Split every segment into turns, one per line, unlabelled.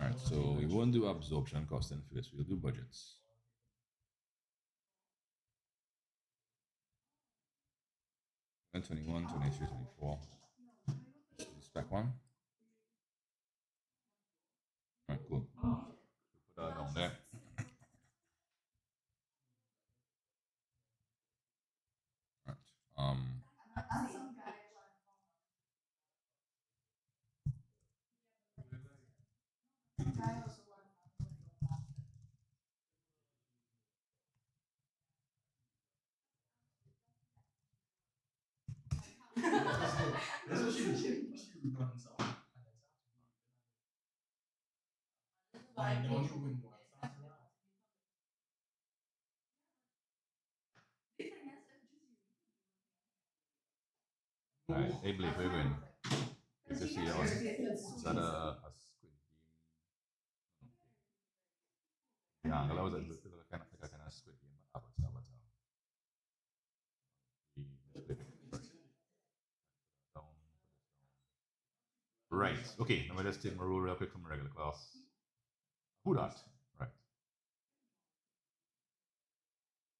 All right, so we won't do absorption costing first. We'll do budgets. And 21, 23, 24. Spec one. All right, cool. Put that down there. All right. All right, hey Blake, where you going? Good to see you on. Is that a Squid Game? Yeah, that was a kind of Squid Game avatar. Right. Okay. Let me just take my rule real quick from my regular class. Who that? Right.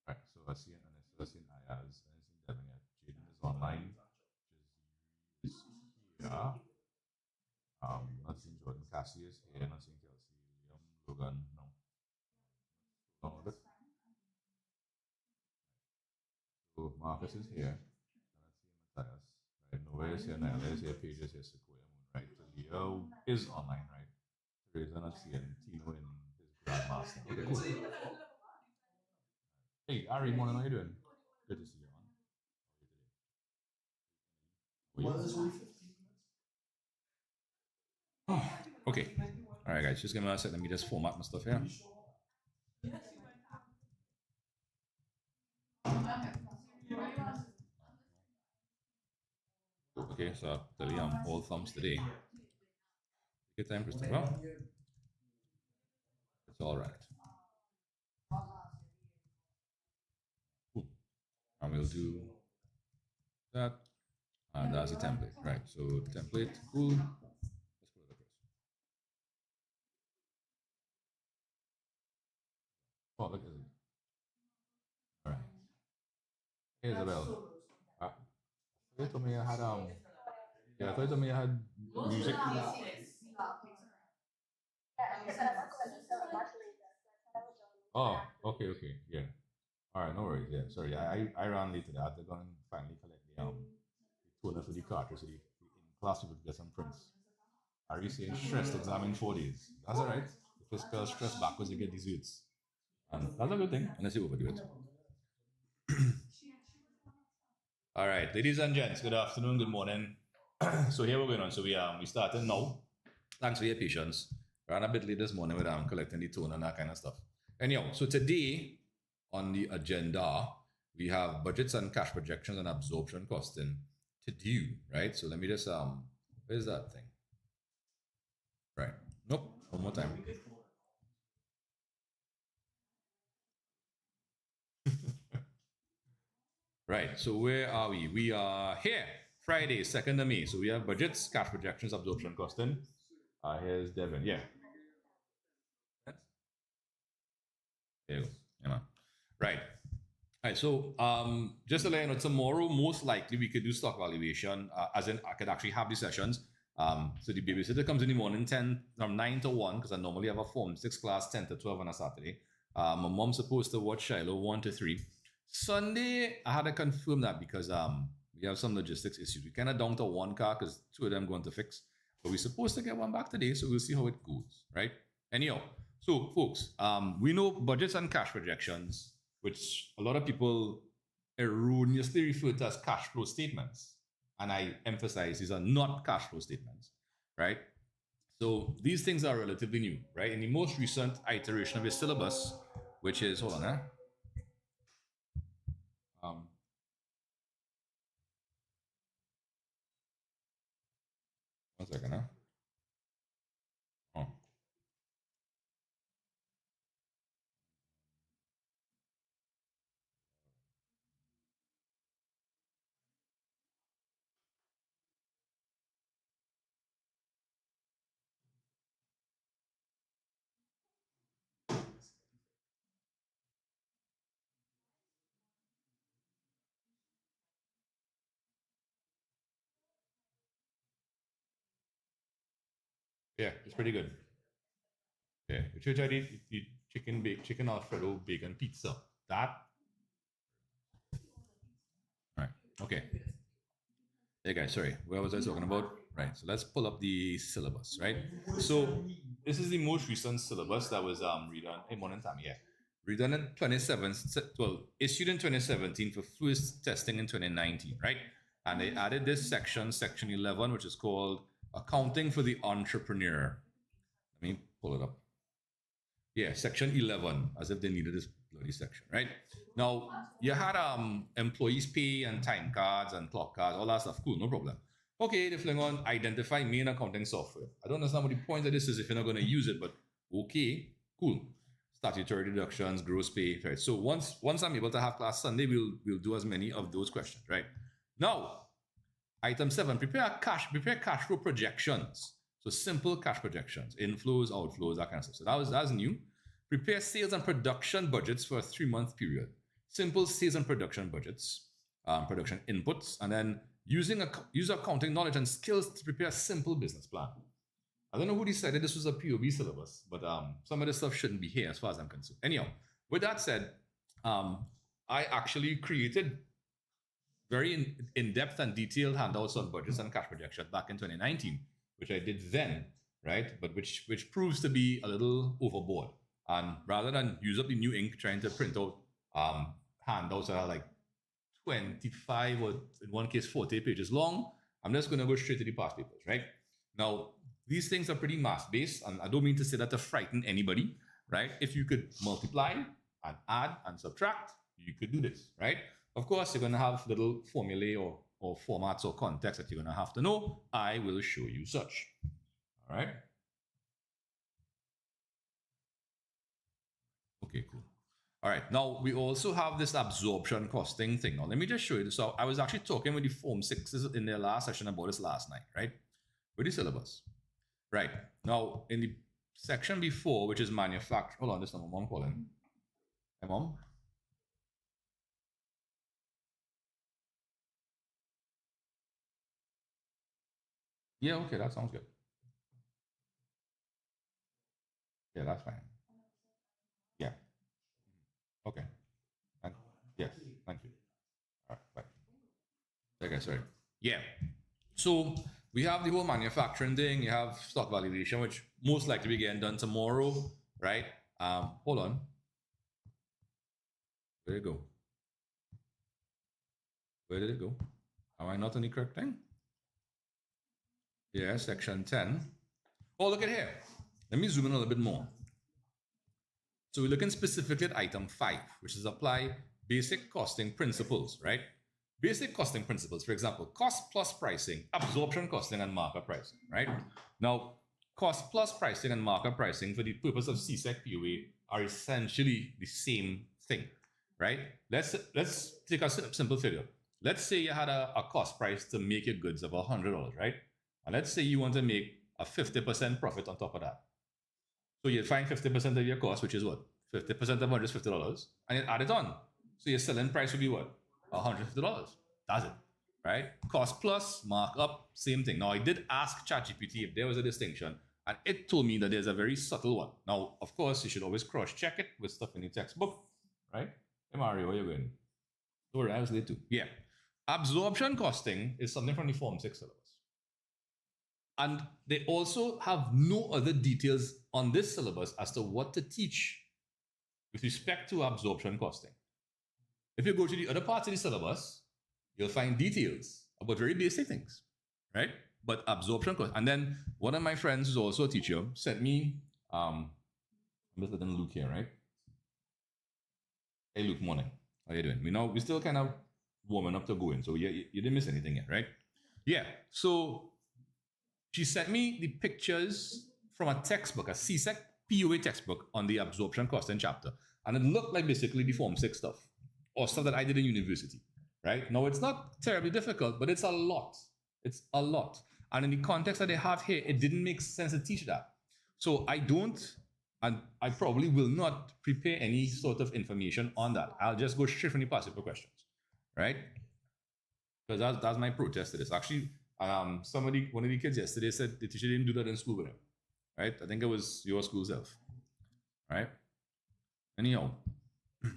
Right. So I see Ayaz, and I see Devin here. Jaden is online. Jaziri is here. Not seeing Jordan. Cassie is here. Not seeing Kelsey. Liam, Logan. No. So Marcus is here. And I see Matthias. Right. Noah is here. Nyla is here. Paige is here. Sequoia Moon. Right. So Leo is online. Right. Teresa not seeing Tino in his grandmaster. Okay. Cool. Hey, Ari, morning. How you doing? Good to see you on. Oh, okay. All right, guys. Just give me a second. Let me just format my stuff here. Okay, so tell you I'm all thumbs today. Take your time, Christopher. It's all right. Cool. And we'll do that. And that's the template, right? So template, cool. Let's put it across. Oh, look at it. All right. Hey, Isabel. You told me I had yeah, I thought you told me I had music. Oh, okay, yeah. All right, no worries. Yeah, sorry, I ran late today. I had to go and finally collect the toner for the cartridge. So in class we would get some prints. Are you saying stressed exam in 4 days? That's all right. If you spell stress backwards, you get these words, and that's a good thing unless you overdo it. All right, ladies and gents, good afternoon, good morning. So here we're going on. So we started now. Thanks for your patience. Ran a bit late this morning with collecting the tone and that kind of stuff. Anyhow, so today on the agenda, we have budgets and cash projections and absorption costing to do, right? So let me just where's that thing? Right. Nope. One more time. Right. So where are we? We are here. Friday, 2nd of May. So we have budgets, cash projections, absorption costing. Here's Devin. Yeah. There you go. Yeah, man. Right. All right, so just to let you know, tomorrow most likely we could do stock valuation, as in I could actually have these sessions. So the babysitter comes in the morning 10 from 9 to 1 because I normally have a Form 6 class 10 to 12 on a Saturday. My mom's supposed to watch Shiloh 1 to 3. Sunday I had to confirm that because we have some logistics issues. We kind of down to one car because 2 of them going to fix, but we're supposed to get one back today, so we'll see how it goes, right? Anyhow, so folks, we know budgets and cash projections, which a lot of people erroneously refer to as cash flow statements. And I emphasize these are not cash flow statements, right? So these things are relatively new, right? In the most recent iteration of your syllabus, which is, hold on, one second, Oh. Yeah, it's pretty good. Yeah, you should try the chicken Alfredo bacon pizza. That. Right. Okay. Hey guys, sorry, where was I talking about? Right, so let's pull up the syllabus, right? So this is the most recent syllabus that was redone. Hey, morning time, yeah. Redone in 2017, well, issued in 2017 for first testing in 2019, right? And they added this section, section 11, which is called Accounting for the Entrepreneur. Let me pull it up. Yeah, section 11, as if they needed this bloody section, right? Now, you had employees pay and time cards and clock cards, all that stuff. Cool, no problem. Okay, they fling on identify main accounting software. I don't understand what the point of this is if you're not going to use it, but okay, cool. Statutory deductions, gross pay, right? So once I'm able to have class Sunday, we'll do as many of those questions, right? Now, item 7, prepare cash flow projections. So simple cash projections, inflows, outflows, that kind of stuff. So that's new. Prepare sales and production budgets for a 3-month period. Simple sales and production budgets, production inputs, and then use accounting knowledge and skills to prepare a simple business plan. I don't know who decided this was a POB syllabus, but some of this stuff shouldn't be here as far as I'm concerned. Anyhow, with that said, I actually created very in-depth and detailed handouts on budgets and cash projections back in 2019, which I did then, right? But which proves to be a little overboard. And rather than use up the new ink trying to print out handouts that are like 25 or in one case 40 pages long, I'm just going to go straight to the past papers, right? Now, these things are pretty math-based, and I don't mean to say that to frighten anybody, right? If you could multiply and add and subtract, you could do this, right? Of course, you're going to have little formulae or formats or context that you're going to have to know. I will show you such. All right. Okay, cool. All right. Now, we also have this absorption costing thing. Now, let me just show you this. So I was actually talking with the Form 6s in their last session about this last night, right? With the syllabus. Right. Now, in the section before, which is manufacturing. Hold on, this is my mom calling. Hi, Mom. Yeah, okay, that sounds good. Yeah, that's fine. Yeah. Okay. Yes, thank you. All right, bye. Okay, sorry. Yeah. So we have the whole manufacturing thing. You have stock valuation, which most likely be getting done tomorrow, right? Hold on. Where did it go? Where did it go? Am I not on the correct thing? Yeah, section 10. Oh, look at here. Let me zoom in a little bit more. So we're looking specifically at item 5, which is apply basic costing principles, right? Basic costing principles, for example, cost plus pricing, absorption costing, and markup pricing, right? Now, cost plus pricing and markup pricing for the purpose of CSEC POA are essentially the same thing, right? Let's take a simple figure. Let's say you had a cost price to make your goods of $100, right? And let's say you want to make a 50% profit on top of that. So you'd find 50% of your cost, which is what? 50% of $150, and you add it on. So your selling price would be what? $150. That's it, right? Cost plus, markup, same thing. Now, I did ask ChatGPT if there was a distinction, and it told me that there's a very subtle one. Now, of course, you should always cross-check it with stuff in the textbook, right? Hey, Mario, where you going? Don't worry, I was late too. Yeah. Absorption costing is something from the Form 6 syllabus. And they also have no other details on this syllabus as to what to teach with respect to absorption costing. If you go to the other parts of the syllabus, you'll find details about very basic things, right? But absorption cost. And then one of my friends who's also a teacher sent me, I'm just letting Luke here, right? Hey, Luke, morning. How you doing? We're still kind of warming up to go in, so you didn't miss anything yet, right? Yeah, so she sent me the pictures from a textbook, a CSEC POA textbook on the absorption costing chapter. And it looked like basically the Form 6 stuff, or stuff that I did in university, right? Now, it's not terribly difficult, but it's a lot. It's a lot. And in the context that they have here, it didn't make sense to teach that. So I don't, and I probably will not prepare any sort of information on that. I'll just go straight from the past paper questions, right? Because that's my protest to this. Actually, one of the kids yesterday said the teacher didn't do that in school with him. right? I think it was your school self, right? Anyhow,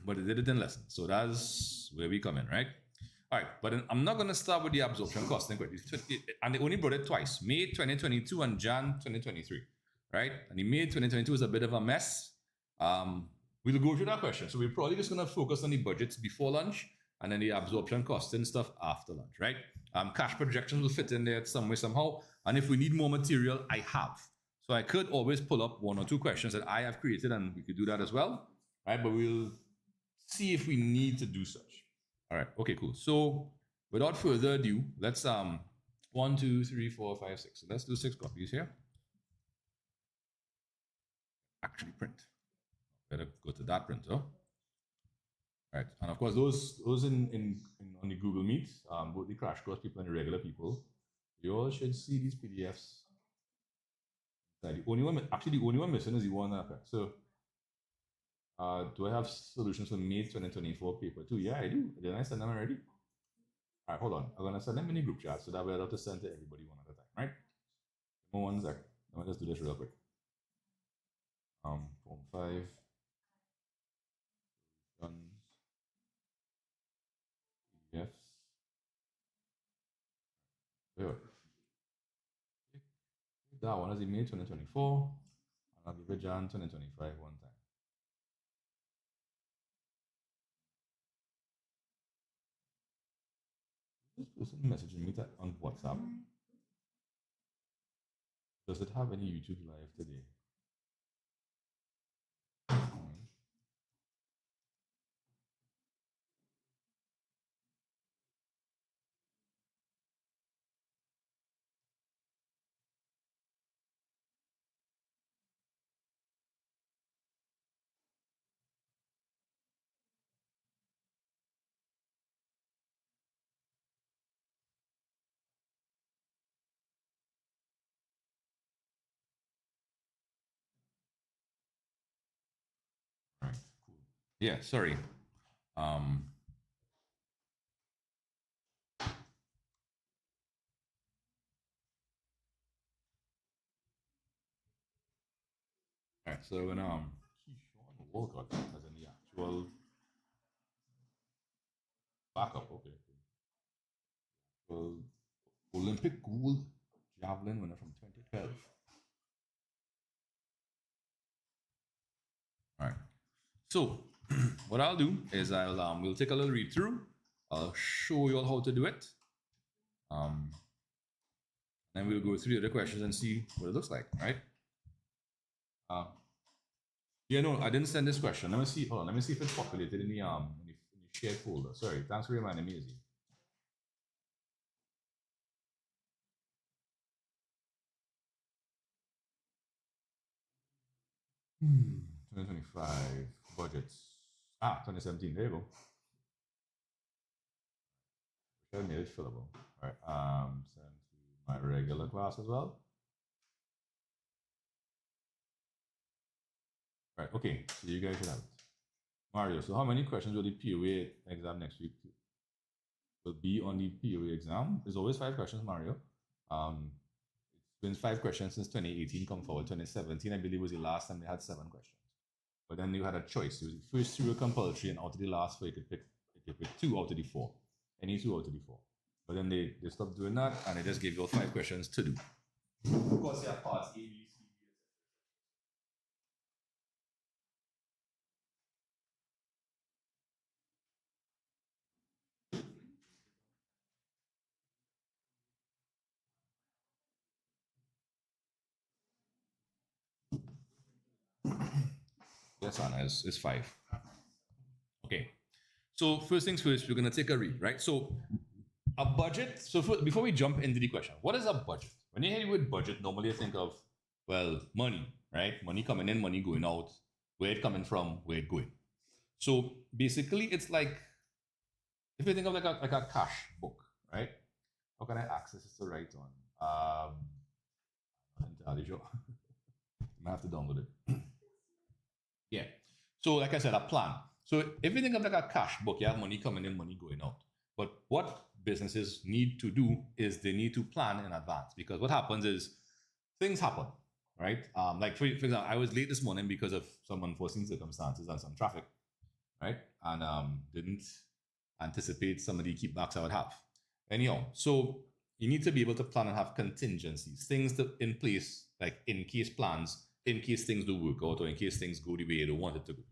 but they did it in lessons. So that's where we come in, right? All right, but I'm not going to start with the absorption costing, and they only brought it twice, May 2022 and Jan 2023, right? And the May 2022 is a bit of a mess. We'll go through that question. So we're probably just going to focus on the budgets before lunch and then the absorption costing stuff after lunch, right? Cash projections will fit in there some way, somehow. And if we need more material, I have. So I could always pull up one or two questions that I have created, and we could do that as well, right? But we'll see if we need to do such. All right. Okay, cool. So without further ado, let's 1, 2, 3, 4, 5, 6. So let's do 6 copies here. Actually print. Better go to that printer. All right. And of course, those in on the Google Meet, both the crash course people and the regular people, you all should see these PDFs. The only one missing is the one up. So do I have solutions for May 2024 paper 2? Yeah, I do. Didn't I send them already? All right, hold on. I'm going to send them in the group chat so that way I don't have to send to everybody one at a time, right? Give me 1 second. Let me just do this real quick. Form 5. Solutions. PDFs. There. That one is in May 2024. And I'll give it Jan 2025 one time. This person messaging me that on WhatsApp. Does it have any YouTube live today? All right, cool. Yeah, sorry. All right, so when Keyshawn Walcott as in the actual backup, okay. Well, Olympic gold javelin winner from 2012. All right. So what I'll do is we'll take a little read through. I'll show you all how to do it. Then we'll go through the other questions and see what it looks like, right? Yeah, no, I didn't send this question. Let me see. Hold on. Let me see if it's populated in the shared folder. Sorry. Thanks for reminding me, Izzy. Hmm. 2025 budgets. 2017. There you go. I made it fillable. All right. Send to my regular class as well. Right. Okay. So you guys should have it. Mario, so how many questions will the PoA exam next week will be on the PoA exam? There's always 5 questions, Mario. It's been 5 questions since 2018 come forward. 2017, I believe, was the last time they had 7 questions. But then you had a choice. It was the first 3 were compulsory, and out of the last 4, you could pick 2 out of the 4. Any 2 out of the 4. But then they stopped doing that, and they just gave you all 5 questions to do. Of course, you have parts A, B, C, D, Yes, Anna, it's 5. Okay. So first things first, we're going to take a read, right? So a budget. So before we jump into the question, what is a budget? When you hear the word budget, normally you think of, well, money, right? Money coming in, money going out, where it coming from, where it going. So basically, it's like, if you think of like a cash book, right? How can I access this to write on? I'm not entirely sure. You might have to download it. Yeah. So like I said, a plan. So if you think of like a cash book, you have money coming in, money going out. But what businesses need to do is they need to plan in advance, because what happens is things happen. right? Like for example, I was late this morning because of some unforeseen circumstances and some traffic, right? And didn't anticipate some of the kickbacks I would have. Anyhow, so you need to be able to plan and have contingencies, things that in place, like in case plans, in case things do work out or in case things go the way you don't want it to go,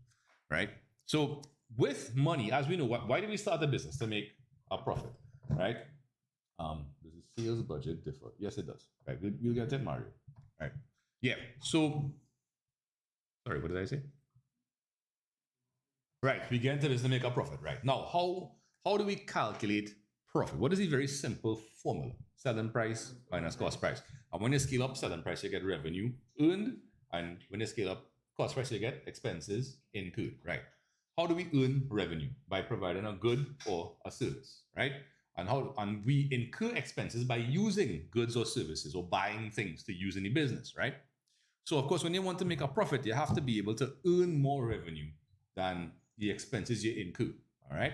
right? So with money, as we know, why do we start a business? To make a profit, right? Does the sales budget differ? Yes, it does. Right, we'll get that, Mario. Right. Yeah. So, sorry, what did I say? Right. We get into this to make a profit. Right. Now, how do we calculate profit? What is the very simple formula? Selling price minus cost price. And when you scale up selling price, you get revenue earned. And when you scale up cost price, you get expenses incurred. Right. How do we earn revenue? By providing a good or a service. Right. And we incur expenses by using goods or services or buying things to use in the business, right? So of course, when you want to make a profit, you have to be able to earn more revenue than the expenses you incur. All right.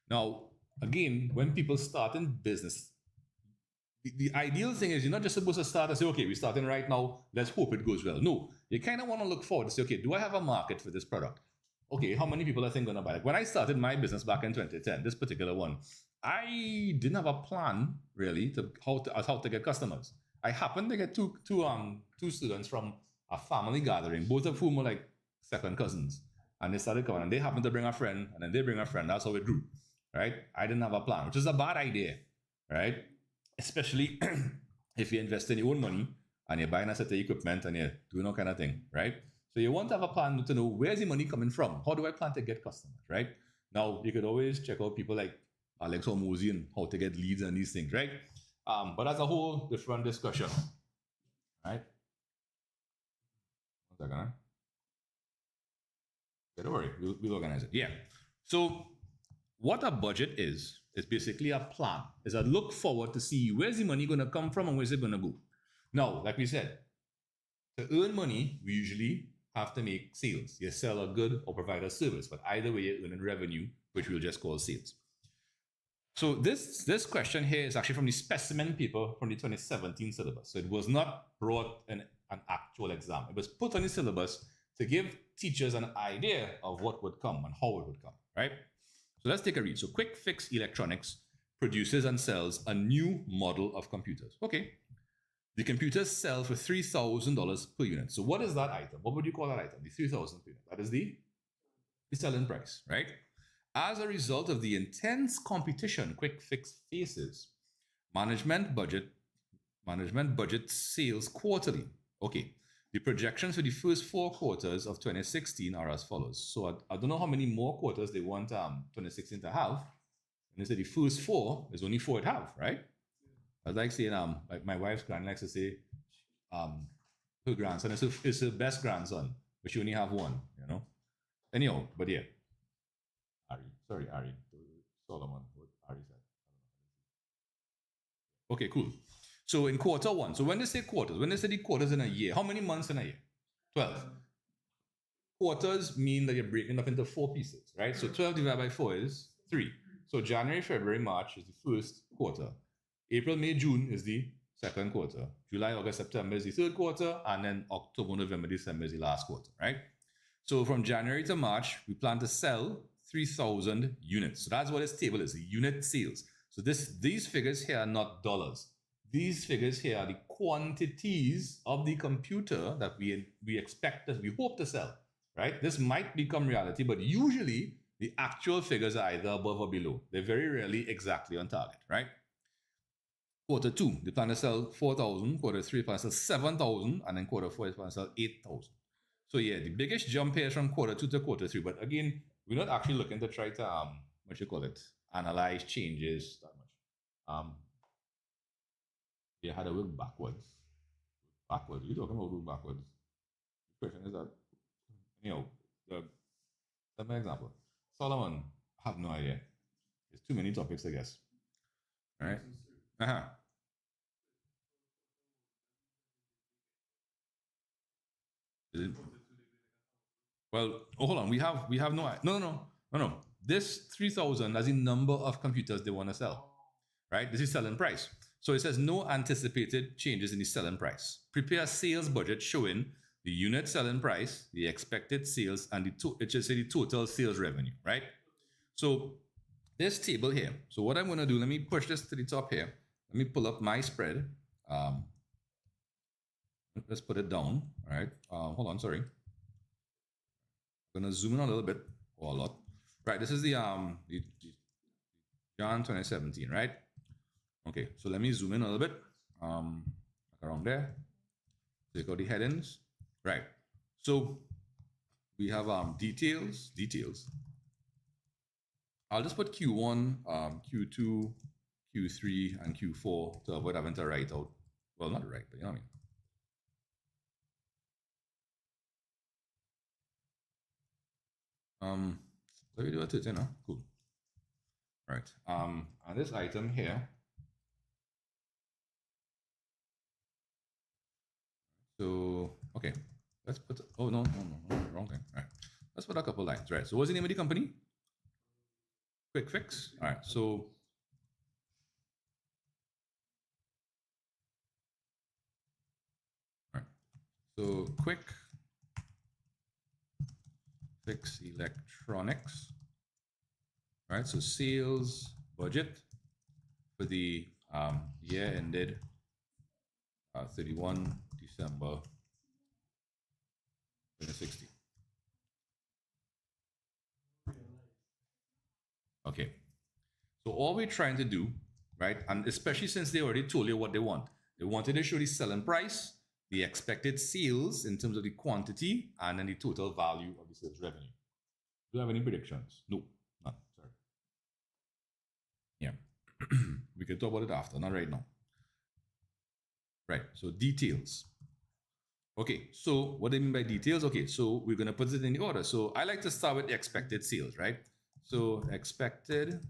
Now, again, when people start in business, the ideal thing is you're not just supposed to start and say, okay, we're starting right now, let's hope it goes well. No, you kind of want to look forward to say, okay, do I have a market for this product? Okay, how many people I think going to buy it? When I started my business back in 2010, this particular one, I didn't have a plan really to how to get customers. I happened to get two students from a family gathering, both of whom were like second cousins, and they started coming. And they happened to bring a friend, and then they bring a friend. That's how it grew, right? I didn't have a plan, which is a bad idea, right? Especially if you invest in your own money and you're buying a set of equipment and you're doing all kind of thing, right? So you want to have a plan to know where's the money coming from? How do I plan to get customers, right? Now you could always check out people like Alex Hormozy and how to get leads and these things, right? But that's a whole different discussion, right? One second, huh? Yeah, don't worry, we'll organize it. Yeah. So what a budget is basically a plan. It's a look forward to see where's the money going to come from and where's it going to go. Now, like we said, to earn money, we usually have to make sales. You sell a good or provide a service, but either way, you're earning revenue, which we'll just call sales. So this question here is actually from the specimen paper from the 2017 syllabus. So it was not brought in an actual exam. It was put on the syllabus to give teachers an idea of what would come and how it would come, right? So let's take a read. So Quick Fix Electronics produces and sells a new model of computers. Okay. The computers sell for $3,000 per unit. So what is that item? What would you call that item? The $3,000 per unit. That is the selling price, right? As a result of the intense competition Quick Fix faces, management budget sales quarterly. Okay, the projections for the first 4 quarters of 2016 are as follows. So I don't know how many more quarters they want 2016 to have. And they say the first 4 is only 4 it have, right? I was like saying, like my wife's grand likes to say, her grandson is her best grandson, but she only have 1, you know. Anyhow, but yeah. Ari. Solomon, what Ari said. Okay, cool. So in quarter 1, so when they say quarters, when they say the quarters in a year, how many months in a year? 12. Quarters mean that you're breaking up into 4 pieces, right? So 12 divided by 4 is 3. So January, February, March is the first quarter. April, May, June is the second quarter. July, August, September is the third quarter. And then October, November, December is the last quarter, right? So from January to March, we plan to sell 3,000 units. So that's what this table is, the unit sales. So these figures here are not dollars. These figures here are the quantities of the computer that we expect, that we hope to sell, right? This might become reality, but usually the actual figures are either above or below. They're very rarely exactly on target, right? Quarter 2, they plan to sell 4,000. Quarter 3, they plan to sell 7,000. And then quarter 4, they plan to sell 8,000. So yeah, the biggest jump here is from quarter 2 to quarter 3. But again, we're not actually looking to try to, analyze changes that much. Yeah, how to work backwards. Backwards. You're talking about work backwards. The question is that, let me example. Solomon, I have no idea. There's too many topics, I guess. All right. Well, hold on. We have no. This 3,000 is the number of computers they want to sell, right? This is selling price. So it says no anticipated changes in the selling price. Prepare a sales budget showing the unit selling price, the expected sales, and it should say the total sales revenue, right? So this table here. So what I'm going to do, let me push this to the top here. Let me pull up my spread. Let's put it down. All right. Hold on. Sorry. I'm going to zoom in a little bit or a lot. Right. This is the Jan 2017, right? Okay. So let me zoom in a little bit. Around there. Take out the headings. Right. So we have details. I'll just put Q1, Q2, Q3, and Q4 to avoid having to write out. Well, not write, but you know what I mean. Let me do it, you know. Cool. Right. And this item here. So, okay. Let's put, oh, no, wrong thing. All right. Let's put a couple lines, right? So what's the name of the company? Quick Fix. All right. So, all right. So Quick Fix Electronics. All right. So sales budget for the year ended 31 December 2016. Okay. So all we're trying to do, right, and especially since they already told you what they want, they wanted to show the selling price, the expected sales in terms of the quantity, and then the total value of the sales revenue. Do you have any predictions? No, none. Sorry. Yeah. We can talk about it after, not right now. Right. So details. Okay. So what do you mean by details? Okay. So we're going to put it in the order. So I like to start with the expected sales, right? So expected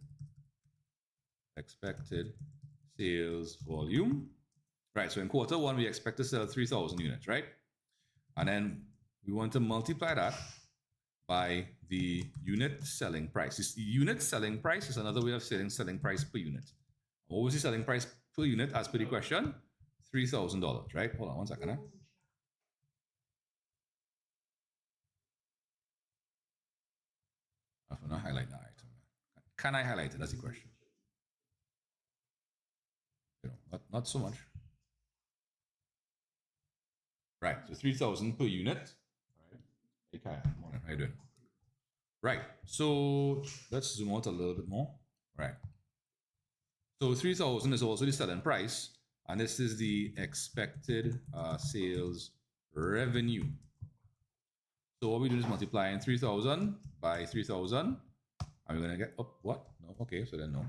sales volume. Right. So in quarter one, we expect to sell 3,000 units, right? And then we want to multiply that by the unit selling price. This unit selling price is another way of saying selling price per unit. What was the selling price per unit as per the question? $3,000, right? Hold on one second. I'm going to highlight that item. Can I highlight it? That's the question. You know, not so much. Right, so 3,000 per unit. Right. Hey, Kaya, morning. How you doing? Right, so let's zoom out a little bit more. Right. So 3,000 is also the selling price, and this is the expected sales revenue. So what we do is multiplying 3,000 by 3,000. Are we going to get up? What? No. Okay, so then no.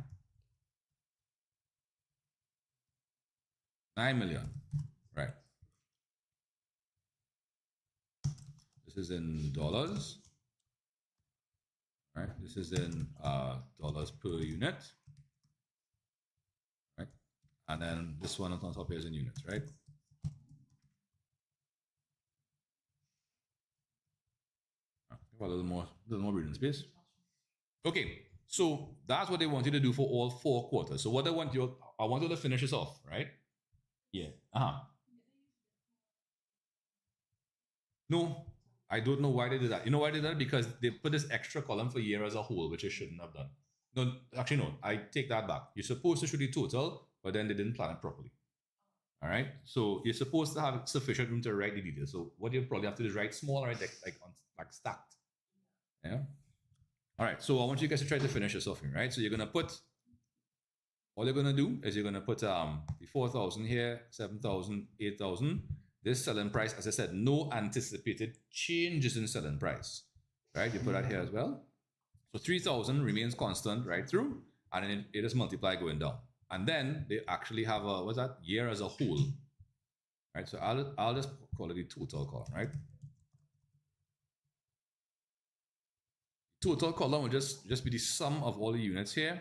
9 million. Right. This is in dollars. Right. This is in dollars per unit. Right. And then this one on top here is in units, right? A little more breathing space. Okay, so that's what they want you to do for all 4 quarters. So what I want you to finish this off, right? Yeah. No, I don't know why they did that. You know why they did that? Because they put this extra column for year as a whole, which they shouldn't have done. No, actually, no. I take that back. You're supposed to show the total, but then they didn't plan it properly. All right. So you're supposed to have sufficient room to write the details. So what you probably have to do is write small, right? Like stacked. Yeah. All right. So I want you guys to try to finish this off here, right? So you're gonna put. All you're gonna do is you're gonna put the 4,000 here, 7,000, 8,000. This selling price, as I said, no anticipated changes in selling price, right? You put that here as well. So 3,000 remains constant right through, and then it is multiply going down. And then they actually have a, what's that? Year as a whole, right? So I'll just call it the total column, right? Total column will just be the sum of all the units here.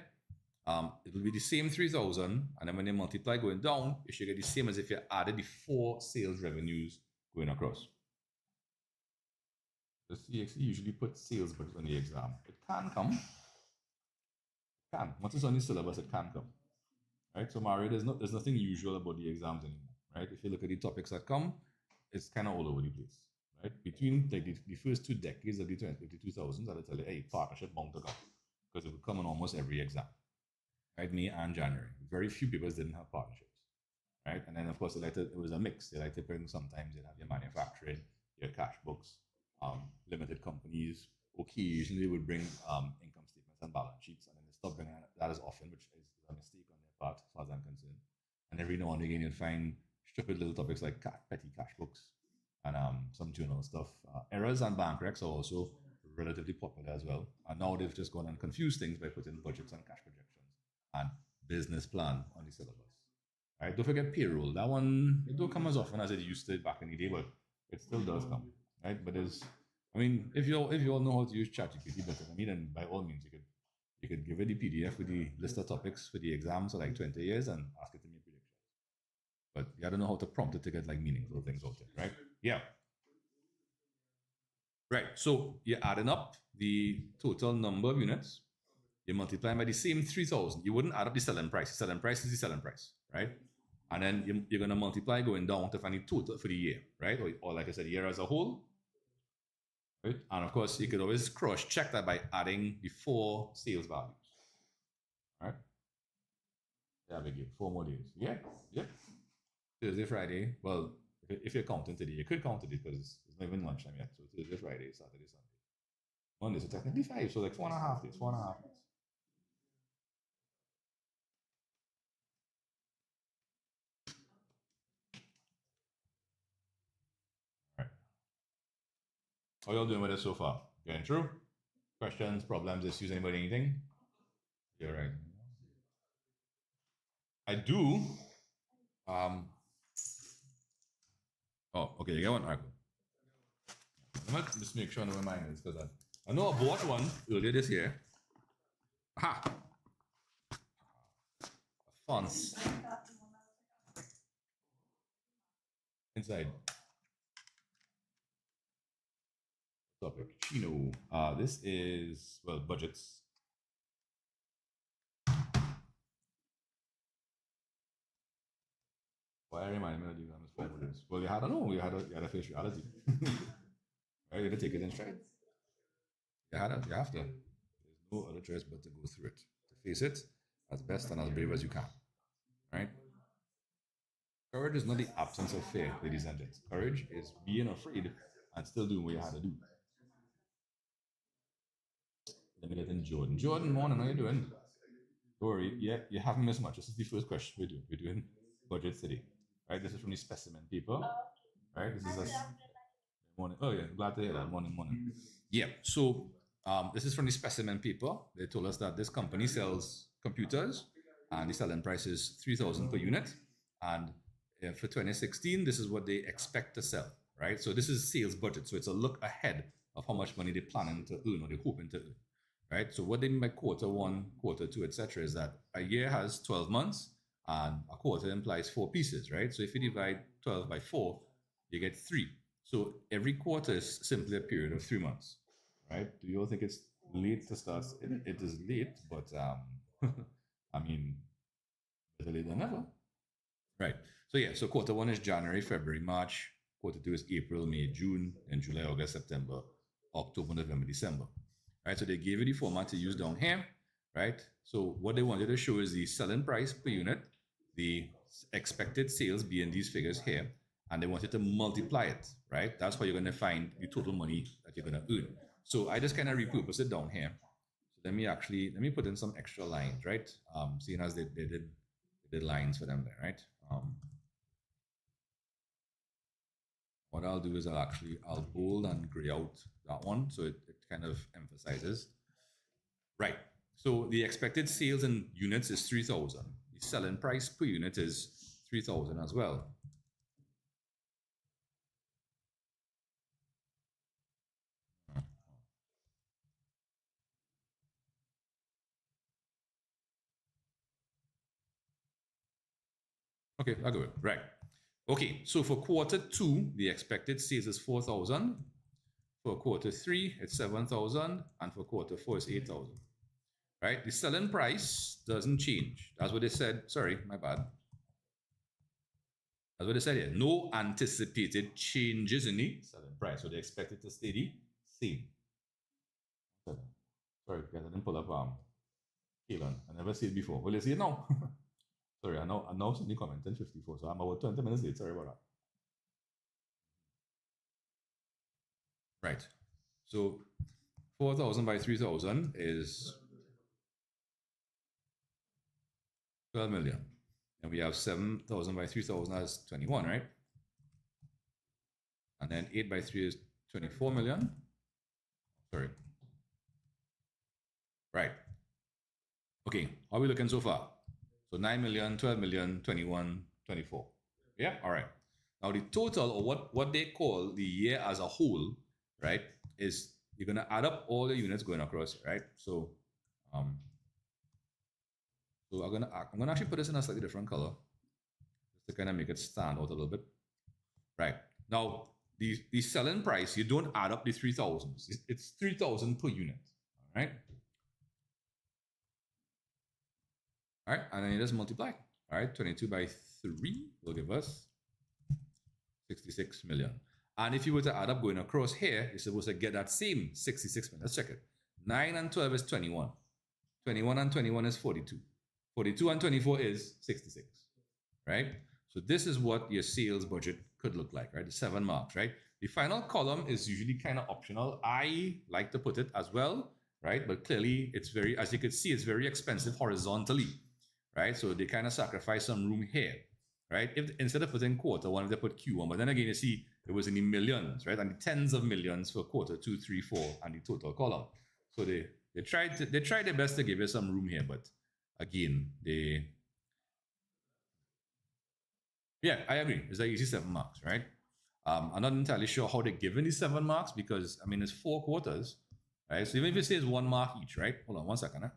It will be the same 3,000, and then when they multiply going down, you should get the same as if you added the 4 sales revenues going across. The CXE usually puts sales budget on the exam. It can come. It can. Once it's on the syllabus, it can come. right? So Mario, there's nothing usual about the exams anymore, right? If you look at the topics that come, it's kind of all over the place, right? Between like the first 2 decades of the 2000s, I'll tell you, hey, partnership bound to come because it would come in almost every exam, right? May and January. Very few papers didn't have partnerships, right? And then of course it was a mix. They like to bring sometimes they'd have your manufacturing, your cash books, limited companies. Occasionally would bring income statements and balance sheets, and then they stop bringing that as often, which is a mistake on their part, as far as I'm concerned. And every now and again you'll find stupid little topics like petty cash books and some journal stuff. Errors and bank recs are also relatively popular as well. And now they've just gone and confused things by putting budgets and cash projections and business plan on the syllabus. Right? Don't forget payroll. That one, it don't come as often as it used to back in the day, but it still does come. Right? But if you all know how to use ChatGPT better than me, then by all means you could give it the PDF with the list of topics for the exams for like 20 years and ask it to make predictions. But you gotta know how to prompt it to get like meaningful things out there, right? Yeah. Right. So you're adding up the total number of units. You multiply by the same 3,000. You wouldn't add up the selling price. The selling price is the selling price, right? And then you're going to multiply going down to find the total for the year, right? Or like I said, the year as a whole. Right? And of course, you could always cross-check that by adding the 4 sales values. All right? Yeah, big deal. 4 more days. Yeah. Thursday, Friday. Well, if you're counting today, you could count today because it's not even lunchtime yet. So Thursday, Friday, Saturday, Sunday. Monday, so technically 5. So like 4.5 days. 4.5 days. All right. How y'all doing with it so far? Getting through? Questions, problems, issues, anybody, anything? You're right. I do. Oh, okay, you get one? All right, cool. Let me just make sure I know where mine is because I know I bought one earlier this year. Aha! Fonts. Inside. Topic. Chino. This is, well, budgets. Why remind me of the exams for budgets? Well, you had a face reality. Right? You had to take it in stride. You have to. There's no other choice but to go through it, to face it as best and as brave as you can. Right? Courage is not the absence of fear, ladies and gents. Courage is being afraid and still doing what you had to do. Let me get in Jordan. Jordan, morning, how you doing? Don't worry, yeah, you haven't missed much. This is the first question we're doing. We're doing budget today. Right? This is from the specimen paper. Right? This is a morning. Oh yeah, glad to hear that. Morning. Yeah. So this is from the specimen paper. They told us that this company sells computers and the selling price is 3,000 per unit. And for 2016, this is what they expect to sell, right? So this is sales budget. So it's a look ahead of how much money they're planning to earn or they're hoping to earn, right? So what they mean by quarter 1, quarter 2, etc., is that a year has 12 months and a quarter implies 4 pieces, right? So if you divide 12 by 4, you get 3. So every quarter is simply a period of 3 months, right? Do you all think it's late to start? It is late, but I mean, better late than never. Right. So yeah, so quarter 1 is January, February, March. Quarter 2 is April, May, June, and July, August, September, October, November, December. Right. So they gave you the format to use down here. Right. So what they wanted to show is the selling price per unit, the expected sales being these figures here, and they wanted to multiply it. Right. That's how you're going to find the total money that you're going to earn. So I just kind of repurpose it down here. So let me put in some extra lines. Right. Seeing as they did lines for them there. Right. What I'll do is I'll bold and gray out that one so it kind of emphasizes. Right. So the expected sales in units is 3,000. The selling price per unit is 3,000 as well. Okay, I'll go. Right. Okay, so for quarter 2, the expected sales is 4,000. For quarter 3, it's 7,000, and for quarter 4, it's 8,000. right? The selling price doesn't change. That's what they said. Sorry, my bad. That's what they said here. No anticipated changes in the selling price. So they expect it to stay the same. Sorry, guys, I didn't pull up Keelan. I never seen it before. Will you see it now? Sorry, I know somebody commented 54, so I'm about 20 minutes late. Sorry about that. Right. So 4,000 by 3,000 is 12 million. And we have 7,000 by 3,000 as 21, right? And then 8 by 3 is 24 million. Sorry. Right. Okay, how are we looking so far? So 9 million, 12 million, 21, 24. Yeah, all right. Now the total, or what they call the year as a whole, right, is you're going to add up all the units going across, right? So I'm gonna actually put this in a slightly different color just to kind of make it stand out a little bit. Right. Now, the selling price, you don't add up the 3,000. It's 3,000 per unit. All right. All right, and then you just multiply. All right, 22 by 3 will give us 66 million. And if you were to add up going across here, you're supposed to get that same 66 million. Let's check it. 9 and 12 is 21. 21 and 21 is 42. 42 and 24 is 66, right? So this is what your sales budget could look like, right? The 7 marks, right? The final column is usually kind of optional. I like to put it as well, right? But clearly it's very, as you can see, it's very expensive horizontally, right? So they kind of sacrifice some room here, right? If instead of putting quarter one, they put Q1, but then again, you see it was in the millions, right? And the tens of millions for quarter 2, 3, 4, and the total column. So they tried their best to give you some room here, but again, yeah, I agree. It's like easy 7 marks, right? I'm not entirely sure how they're given these 7 marks because I mean it's 4 quarters, right? So even if it says 1 mark each, right? Hold on 1 second,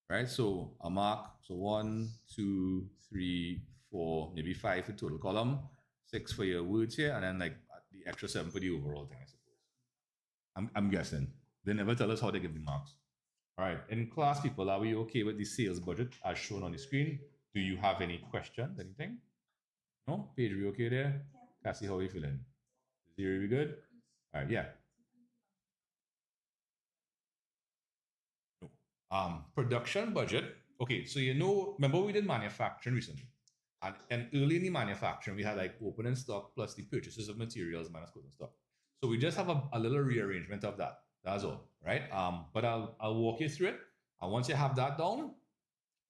right? So a mark, so 1, 2, 3, 4, maybe 5 for total column, 6 for your words here, and then like the extra 7 for the overall thing, I suppose. I'm guessing. They never tell us how they give the marks. All right, in class, people, are we okay with the sales budget as shown on the screen? Do you have any questions, anything? No? Paige, are we okay there? Yeah. Cassie, how are you feeling? Zero, we good? All right, yeah. No. Production budget. Okay, so remember we did manufacturing recently. And early in the manufacturing, we had like opening stock plus the purchases of materials minus closing stock. So we just have a little rearrangement of that. That's all, right? But I'll walk you through it. And once you have that down,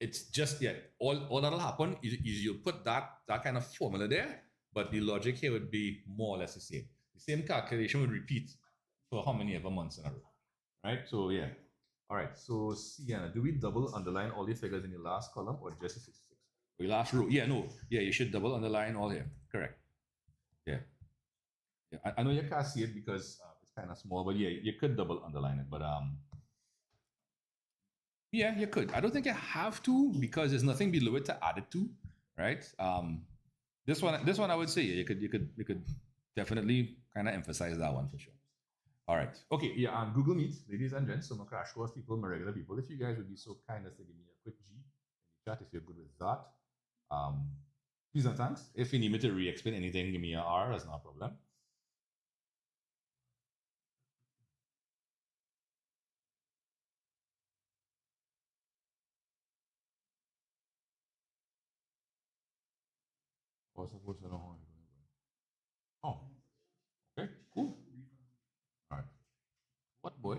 it's just, yeah, all that'll happen is you'll put that kind of formula there, but the logic here would be more or less the same. The same calculation would repeat for how many ever months in a row, right? So, yeah. All right, so Sienna, do we double underline all the figures in the last column or just the 66? Or the last row? Yeah, no. Yeah, you should double underline all here. Correct. Yeah. Yeah, I know you can't see it because it's kind of small, but yeah, you could double underline it. But yeah, you could. I don't think you have to because there's nothing below it to add it to, right? This one I would say you could definitely kind of emphasize that one for sure. All right. Okay. Yeah. On Google Meet, ladies and gents, so my crash course people, my regular people, if you guys would be so kind as to give me a quick G in the chat if you're good with that. Please and thanks. If you need me to re-explain anything, give me a R. That's not a problem. What's supposed to know? Oh, okay, cool. All right. What boy?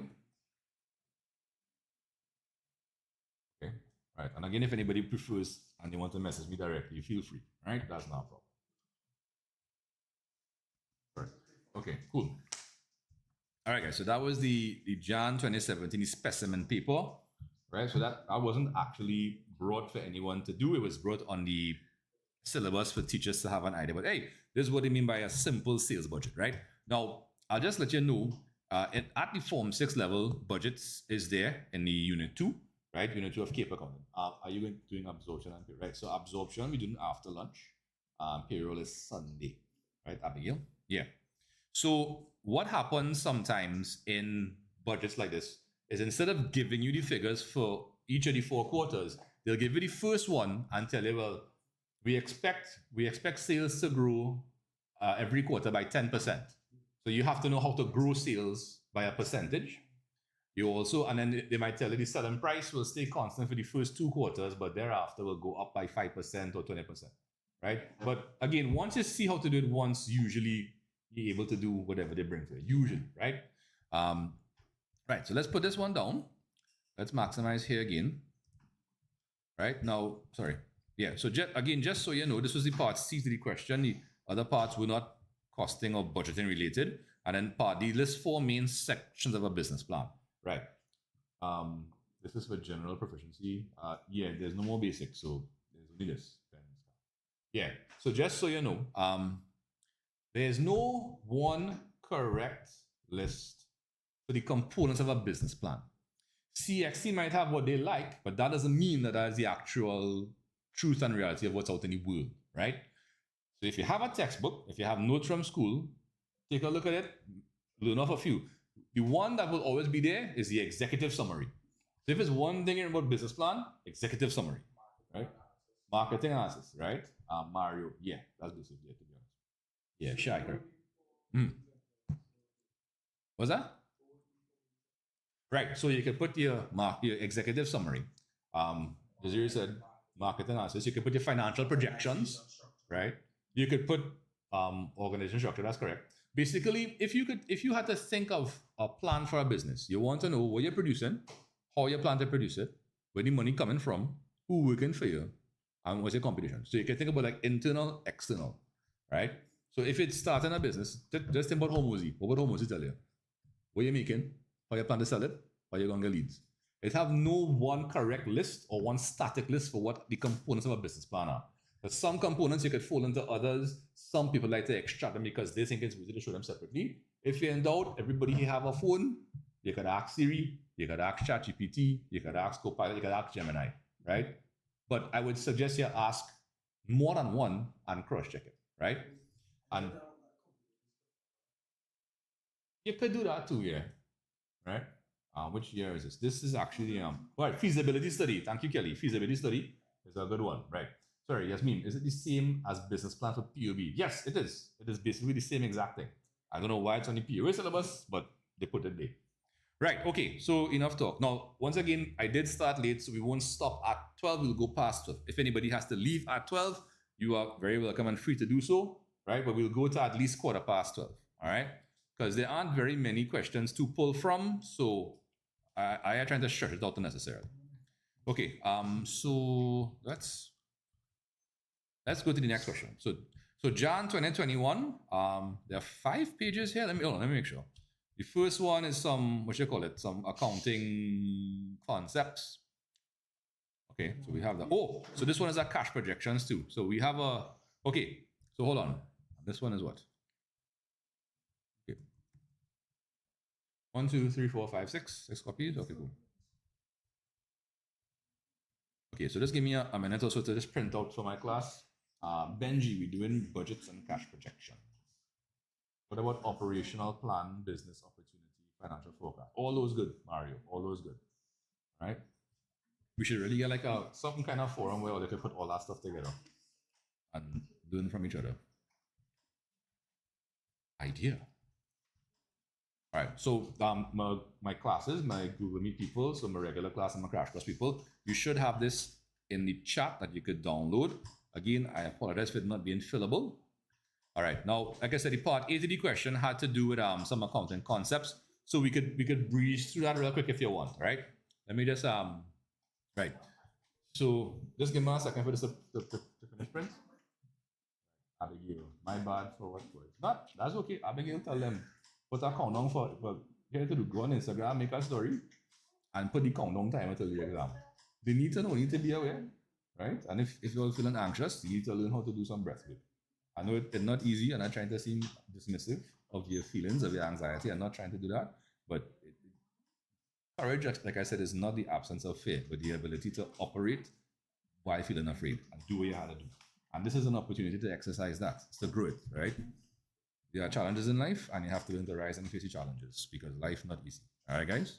Okay. All right. And again, if anybody prefers and they want to message me directly, feel free. All right. That's not a problem. All right. Okay, cool. All right, guys. So that was the Jan 2017 specimen paper, right? So that wasn't actually brought for anyone to do. It was brought on the syllabus for teachers to have an idea. But hey, this is what they mean by a simple sales budget, right? Now, I'll just let you know, at the Form 6 level, budgets is there in the Unit 2, right? Unit 2 of CAPE accounting. Are you doing absorption and payroll, right? So absorption, we do after lunch. Payroll is Sunday, right, Abigail? Yeah. So what happens sometimes in budgets like this, is instead of giving you the figures for each of the 4 quarters, they'll give you the first one and tell you, well, we expect sales to grow every quarter by 10%. So you have to know how to grow sales by a percentage. You also, and then they might tell you the selling price will stay constant for the first 2 quarters, but thereafter will go up by 5% or 20%, right? But again, once you see how to do it once, usually you're able to do whatever they bring to you, usually, right? Right, so let's put this one down. Let's maximize here again. Right, now, sorry. Yeah, so just so you know, this was the part C to the question. The other parts were not costing or budgeting related. And then part D lists 4 main sections of a business plan. Right. This is for general proficiency. Yeah, there's no more basics, so there's only this. Yeah, so just so you know, there's no one correct list for the components of a business plan. CXC might have what they like, but that doesn't mean that is the actual truth and reality of what's out in the world, right? So if you have a textbook, if you have notes from school, take a look at it, learn off a few. The one that will always be there is the executive summary. So if it's one thing about business plan, executive summary, right? Marketing analysis, right? Mario, yeah, that's basically it, to be honest. Yeah, shy, correct. What's that? Right, so you can put your executive summary. As you said, market analysis. You could put your financial projections, right? You could put organization structure. That's correct. Basically, if you had to think of a plan for a business, you want to know what you're producing, how you plan to produce it, where the money coming from, who working for you, and what's your competition. So you can think about like internal, external, right? So if it's starting a business, just think about HomeOZ. What would HomeOZ tell you? What you're making, how you plan to sell it, how you're going to get leads. It have no one correct list or one static list for what the components of a business plan are. But some components you could fall into others. Some people like to extract them because they think it's easy to show them separately. If you're in doubt, everybody here have a phone. You could ask Siri, you could ask ChatGPT, you could ask Copilot, you could ask Gemini, right? But I would suggest you ask more than one and cross-check it, right? And you could do that too, yeah, right? Which year is this? This is actually right, feasibility study. Thank you, Kelly. Feasibility study is a good one, right? Sorry, Yasmin, is it the same as business plan for POB? Yes, it is. It is basically the same exact thing. I don't know why it's on the POA syllabus, but they put it there. Right, okay, so enough talk. Now, once again, I did start late, so we won't stop at 12. We'll go past 12. If anybody has to leave at 12, you are very welcome and free to do so, right? But we'll go to at least 12:15, all right? Because there aren't very many questions to pull from, so I am trying to stretch it out unnecessarily. Okay, so let's go to the next question. So Jan 2021, there are 5 pages here. Let me make sure. The first one is some some accounting concepts. Okay, so we have that. Oh, so this one is our cash projections too. So we have okay, so hold on. This one is what? 1, 2, 3, 4, 5, 6 copies. Okay, cool. Okay, so just give me a minute or so to just print out for my class. Benji, we're doing budgets and cash projection. What about operational plan, business opportunity, financial forecast? All those good, Mario. All those good. All right? We should really get like some kind of forum where they can put all that stuff together and learn from each other. Idea. All right, so my classes, my Google Meet people, so my regular class and my crash course people, you should have this in the chat that you could download. Again, I apologize for it not being fillable. All right, now, like I said, the part A to the question had to do with some accounting concepts. So we could breeze through that real quick if you want, right? Let me just, right. So just give me a second for this to finish print. Abigail, my bad for what was. Not, that's okay. Abigail, tell them. Put a countdown for you have to do go on Instagram, make a story, and put the countdown timer till the exam. They need to know, need to be aware, right? And if you're feeling anxious, you need to learn how to do some breath work. I know it's not easy, and I'm trying to seem dismissive of your feelings, of your anxiety. I'm not trying to do that, but courage, like I said, is not the absence of fear, but the ability to operate while feeling afraid and do what you have to do. And this is an opportunity to exercise that, it's to grow it, right? There are challenges in life, and you have to learn to rise and face the challenges because life is not easy. All right, guys?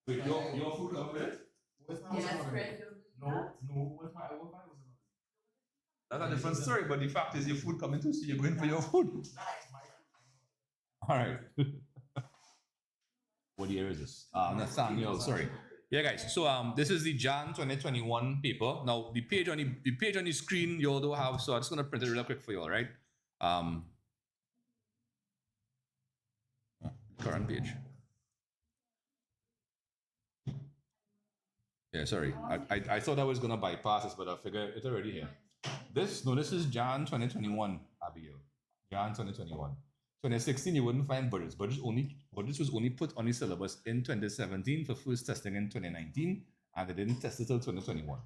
Wait, your food come with it? No, what's my Wi-Fi was another. That's a different story, but the fact is your food coming too, so you're going for your food. All right. What year is this? Nathaniel, sorry. Yeah, guys. So this is the Jan 2021 paper. Now the page on the screen you all don't have, so I'm just gonna print it real quick for you, all right? Current page. Yeah, sorry. I thought I was gonna bypass this, but I figured it's already here. This is Jan 2021, Abigail. Jan 2021. 2016, you wouldn't find budgets. Budgets was only put on the syllabus in 2017 for first testing in 2019, and they didn't test it till 2021.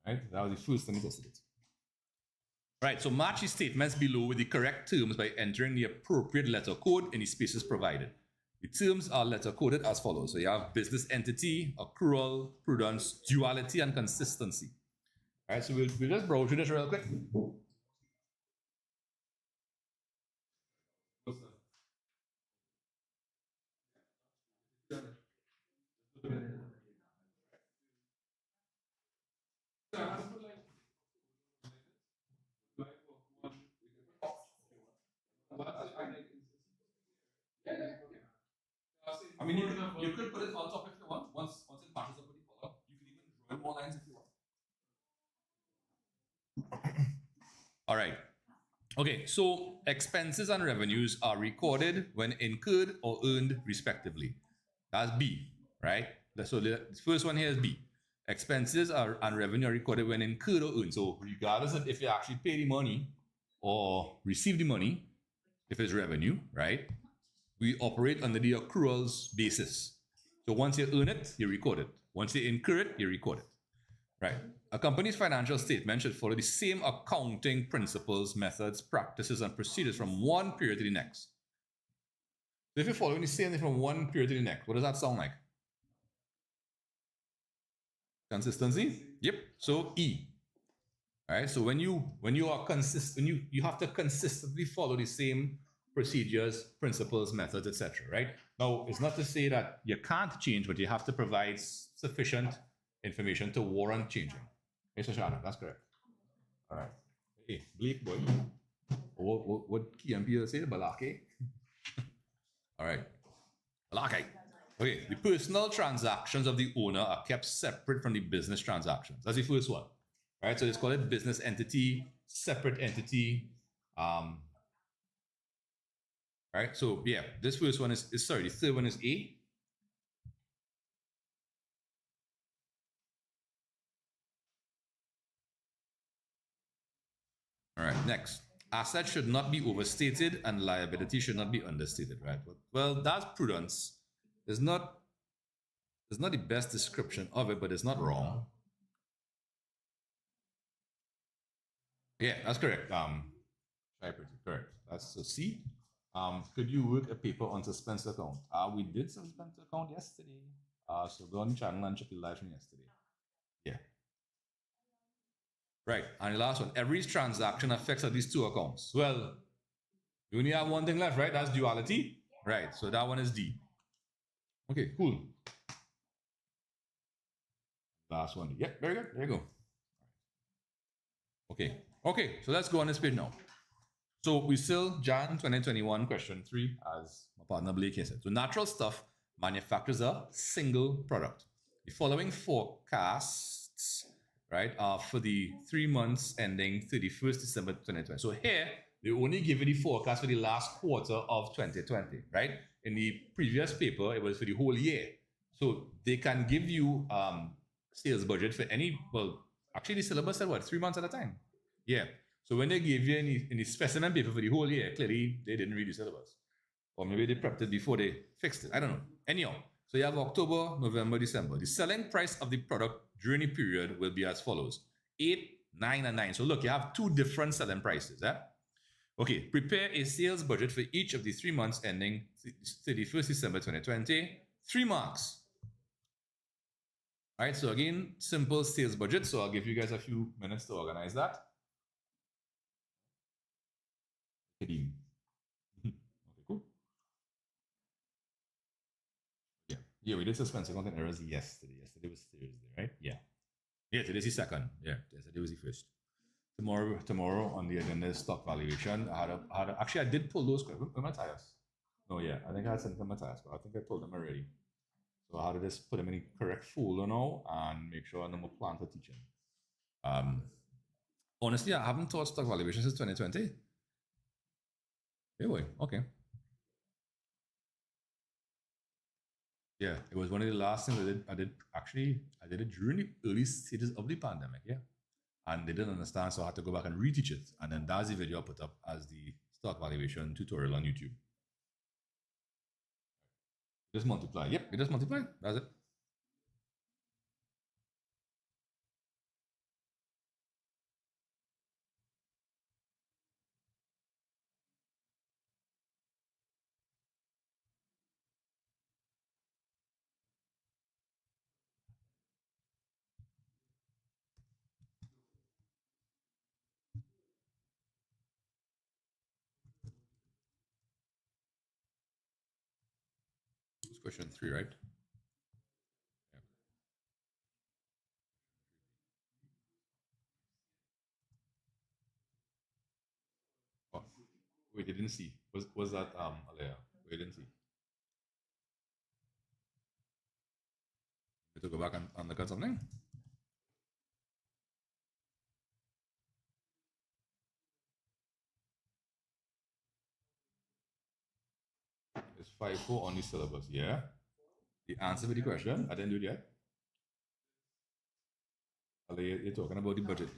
Right? That was the first time they tested it. Right, so match the statements below with the correct terms by entering the appropriate letter code in the spaces provided. The terms are letter coded as follows. So you have business entity, accrual, prudence, duality, and consistency. All right, so we'll just browse through this real quick. I mean, you could put it on top if you want. Once it matches up with the color, you can even draw more lines if you want. All right. Okay, so expenses and revenues are recorded when incurred or earned respectively. That's B, right? So the first one here is B. Expenses and revenue are recorded when incurred or earned. So regardless of if you actually pay the money or receive the money, if it's revenue, right? We operate under the accruals basis. So once you earn it, you record it. Once you incur it, you record it. Right. A company's financial statement should follow the same accounting principles, methods, practices, and procedures from one period to the next. So if you're following the same thing from one period to the next, what does that sound like? Consistency? Yep. So E. All right. So when you are consistent, you have to consistently follow the same procedures, principles, methods, etc. Right? Now, it's not to say that you can't change, but you have to provide sufficient information to warrant changing. Hey, Shoshana, that's correct. All right. Hey, Blake, boy. What KMP say? Balake? All right. Balake. Okay, the personal transactions of the owner are kept separate from the business transactions. That's the first one. All right, so let's call it business entity, separate entity. All right, so yeah, this first one is sorry, the third one is A. All right, next. Assets should not be overstated and liability should not be understated, right? Well, that's prudence. It's not the best description of it, but it's not wrong. Yeah, that's correct. Correct. That's so C. Could you work a paper on suspense account? We did suspense account yesterday. So go on the channel and check the live from yesterday. Yeah. Right, and the last one, every transaction affects at least two accounts. Well, you only have one thing left, right? That's duality. Right, so that one is D. Okay, cool. Last one. Yep, very good. There you go. Okay, so let's go on this page now. So we still Jan 2021 question 3, as my partner Blake said. So natural stuff manufactures a single product. The following forecasts, right, are for the 3 months ending 31st December 2020. So here They only give you the forecast for the last quarter of 2020, right? In the previous paper, it was for the whole year. So they can give you sales budget for any, well, actually the syllabus said what, 3 months at a time? Yeah. So when they give you any specimen paper for the whole year, clearly they didn't read the syllabus. Or maybe they prepped it before they fixed it. I don't know. Anyhow, so you have October, November, December. The selling price of the product during the period will be as follows: 8, 9, and 9. So look, you have two different selling prices. Okay, prepare a sales budget for each of the 3 months ending 31st December 2020. 3 marks. All right, so again, simple sales budget. So I'll give you guys a few minutes to organize that. Okay, cool. Yeah, we did suspension content errors yesterday. Yesterday was Thursday, right? Yeah. Yeah, today's the second. Yeah, yesterday was the first. Tomorrow on the agenda is stock valuation. Actually, I did pull those. Where Matthias? No, yeah, I think I had sent them Matthias, but I think I pulled them already. So I had to just put them in the correct folder now and make sure I'm a plan for teaching. Honestly, I haven't taught stock valuation since 2020. Anyway, okay. Yeah, it was one of the last things I did it during the early stages of the pandemic. Yeah. And they didn't understand, so I had to go back and reteach it. And then that's the video I put up as the stock valuation tutorial on YouTube. Just multiply. Yep, you just multiply. That's it. It's question 3, right? Yeah. Oh, wait, you didn't see. Was that Alea? We didn't see. You have to go back and look at something. It's 5-4 on the syllabus. Yeah. The answer for the question. I didn't do it yet. Alea, you're talking about the budget,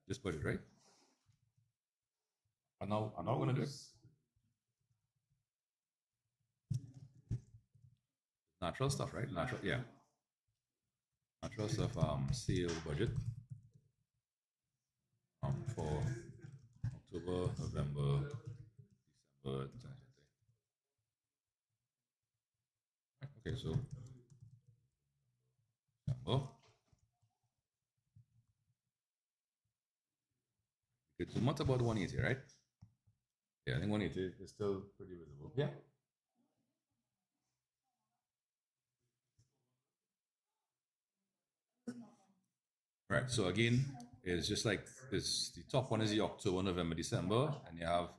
this budget, right? I'm now gonna do it. Natural stuff, right? Natural, yeah. Natural stuff. Sales budget. For October, November, December 2020. Okay, so December. It's a month about 180, right? Yeah, I think 180 is still pretty visible. Yeah. Right. So again, it's just like this. The top one is the October, November, December, and you have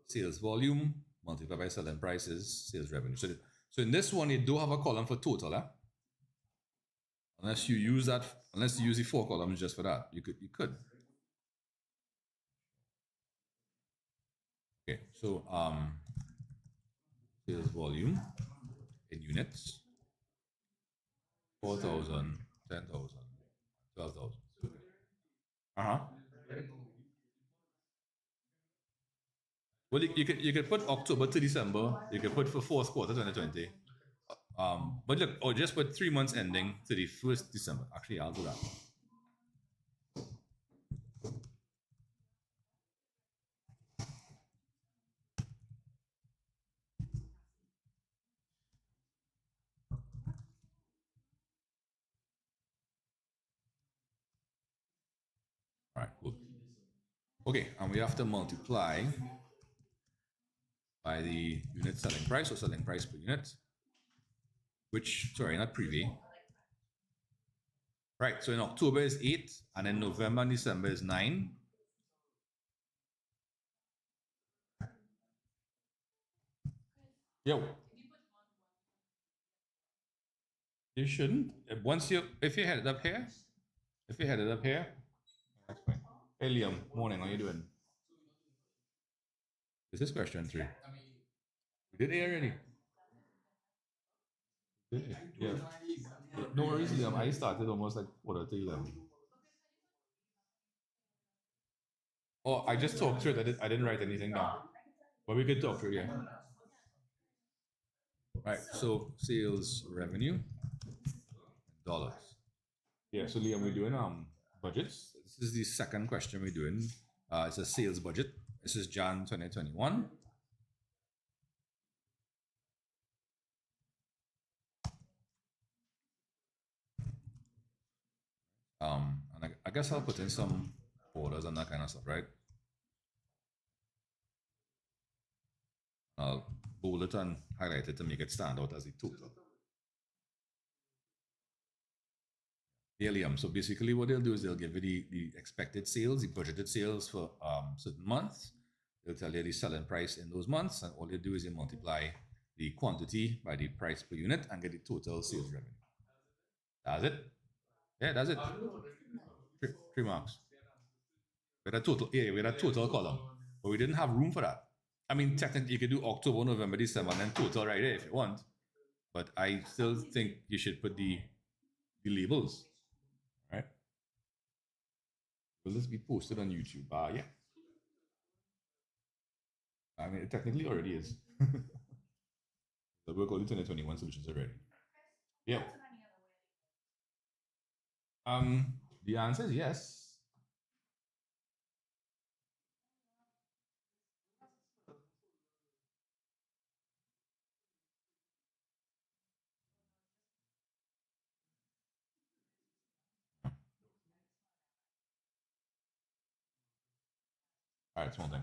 sales volume multiplied by selling prices, sales revenue. So in this one, you do have a column for total, unless you use the 4 columns just for that. You could. Okay. So sales volume in units: 4,000, 10,000, 12,000. Uh-huh. Well, you could put October to December. You could put for fourth quarter 2020. But look, or just put 3 months ending 31st December. Actually, I'll do that. All right, cool. Okay, and we have to multiply by the unit selling price or selling price per unit, which, sorry, not privy. Right, so in October is 8, and in November and December is 9. Yeah. You shouldn't. If you headed up here, that's fine. Hey Liam, morning, how you doing? This is question 3. We did A already. Yeah. No worries, Liam. I started almost like quarter to 11. Oh, I just talked through it. I didn't write anything down. But we could talk through, yeah. Right. So sales revenue, dollars. Yeah. So Liam, we're doing budgets. This is the second question we're doing. It's a sales budget. This is Jan 2021. And I guess I'll put in some orders and that kind of stuff, right? I'll bold it and highlight it to make it stand out as a total. So basically what they'll do is they'll give you the expected sales, the budgeted sales for certain months. They'll tell you the selling price in those months, and all you do is you multiply the quantity by the price per unit and get the total sales revenue. That's it. Yeah, that's it. Three marks. We had a total column, but we didn't have room for that. I mean, technically, you could do October, November, December, and then total right there if you want. But I still think you should put the labels, right? Will this be posted on YouTube? Yeah. I mean, it technically already is. The work on the 2021 solutions already. Yeah. The answer is yes. All right, small thing.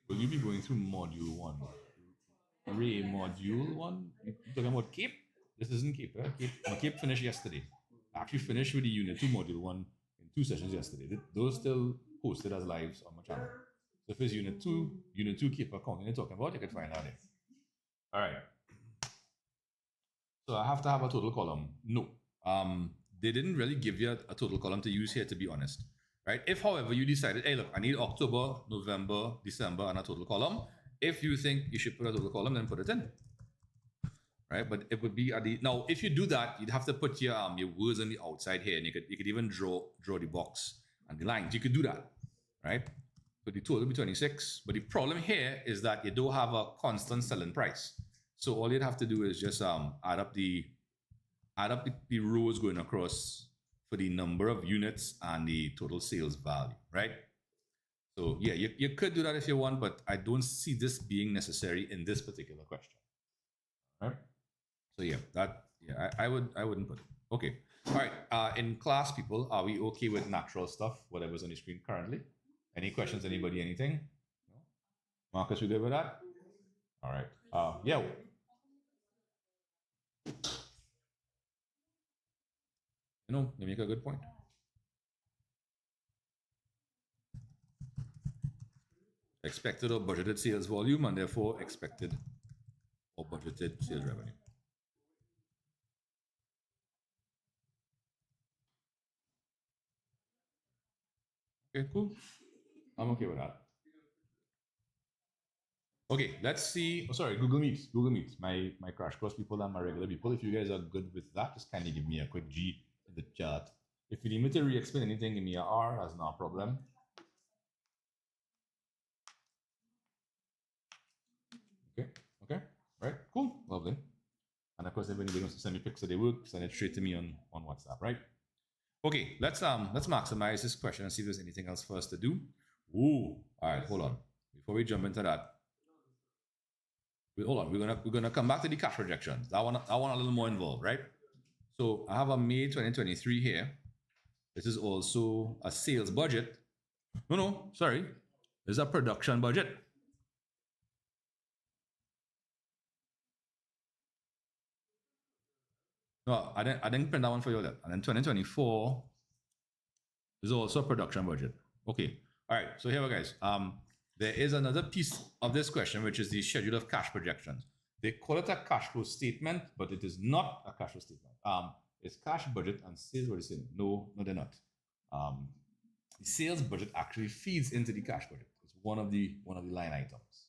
Will you be going through module 1? Ray, module 1? You're talking about CAPE? This isn't CAPE, right? CAPE finished yesterday. I actually finished with the Unit 2 module 1 in 2 sessions yesterday. Those still posted as lives on my channel. So if it's Unit 2 CAPE accounting you're talking about, you can find out there. All right. So I have to have a total column. No. They didn't really give you a total column to use here, to be honest. Right? If, however, you decided, hey, look, I need October, November, December, and a total column. If you think you should put a total column, then put it in. Right? But it would be at the now. If you do that, you'd have to put your words on the outside here, and you could even draw the box and the lines. You could do that, right? But the total would be 26. But the problem here is that you don't have a constant selling price. So all you'd have to do is just add up the rows going across for the number of units and the total sales value, right? So yeah, you could do that if you want, but I don't see this being necessary in this particular question. Right? So yeah, I wouldn't put it. Okay. All right. In class, people, are we okay with natural stuff, whatever's on the screen currently? Any questions? Anybody? Anything? No? Marcus, you good with that? All right. Yeah. You make a good point. Expected or budgeted sales volume, and therefore expected or budgeted sales revenue. Okay, cool. I'm okay with that. Okay, let's see. Oh, sorry, Google Meet. My crash course people and my regular people. If you guys are good with that, just kindly give me a quick G in the chat. If you need me to re-explain anything, give me a R. That's not a problem. Okay. Right. Cool. Lovely. And of course, if anybody wants to send me pics of their work, send it straight to me on WhatsApp. Right. Okay. Let's maximize this question and see if there's anything else for us to do. Ooh. All right. Hold on. Before we jump into that, hold on. We're gonna come back to the cash projections. That one a little more involved, right? So I have a May 2023 here. This is also a sales budget. No, sorry. This is a production budget. No, I didn't print that one for you yet. And then 2024 is also a production budget. Okay. All right. So here we go, guys. There is another piece of this question, which is the schedule of cash projections. They call it a cash flow statement, but it is not a cash flow statement. It's cash budget and sales budget. No, they're not. The sales budget actually feeds into the cash budget. It's one of the line items.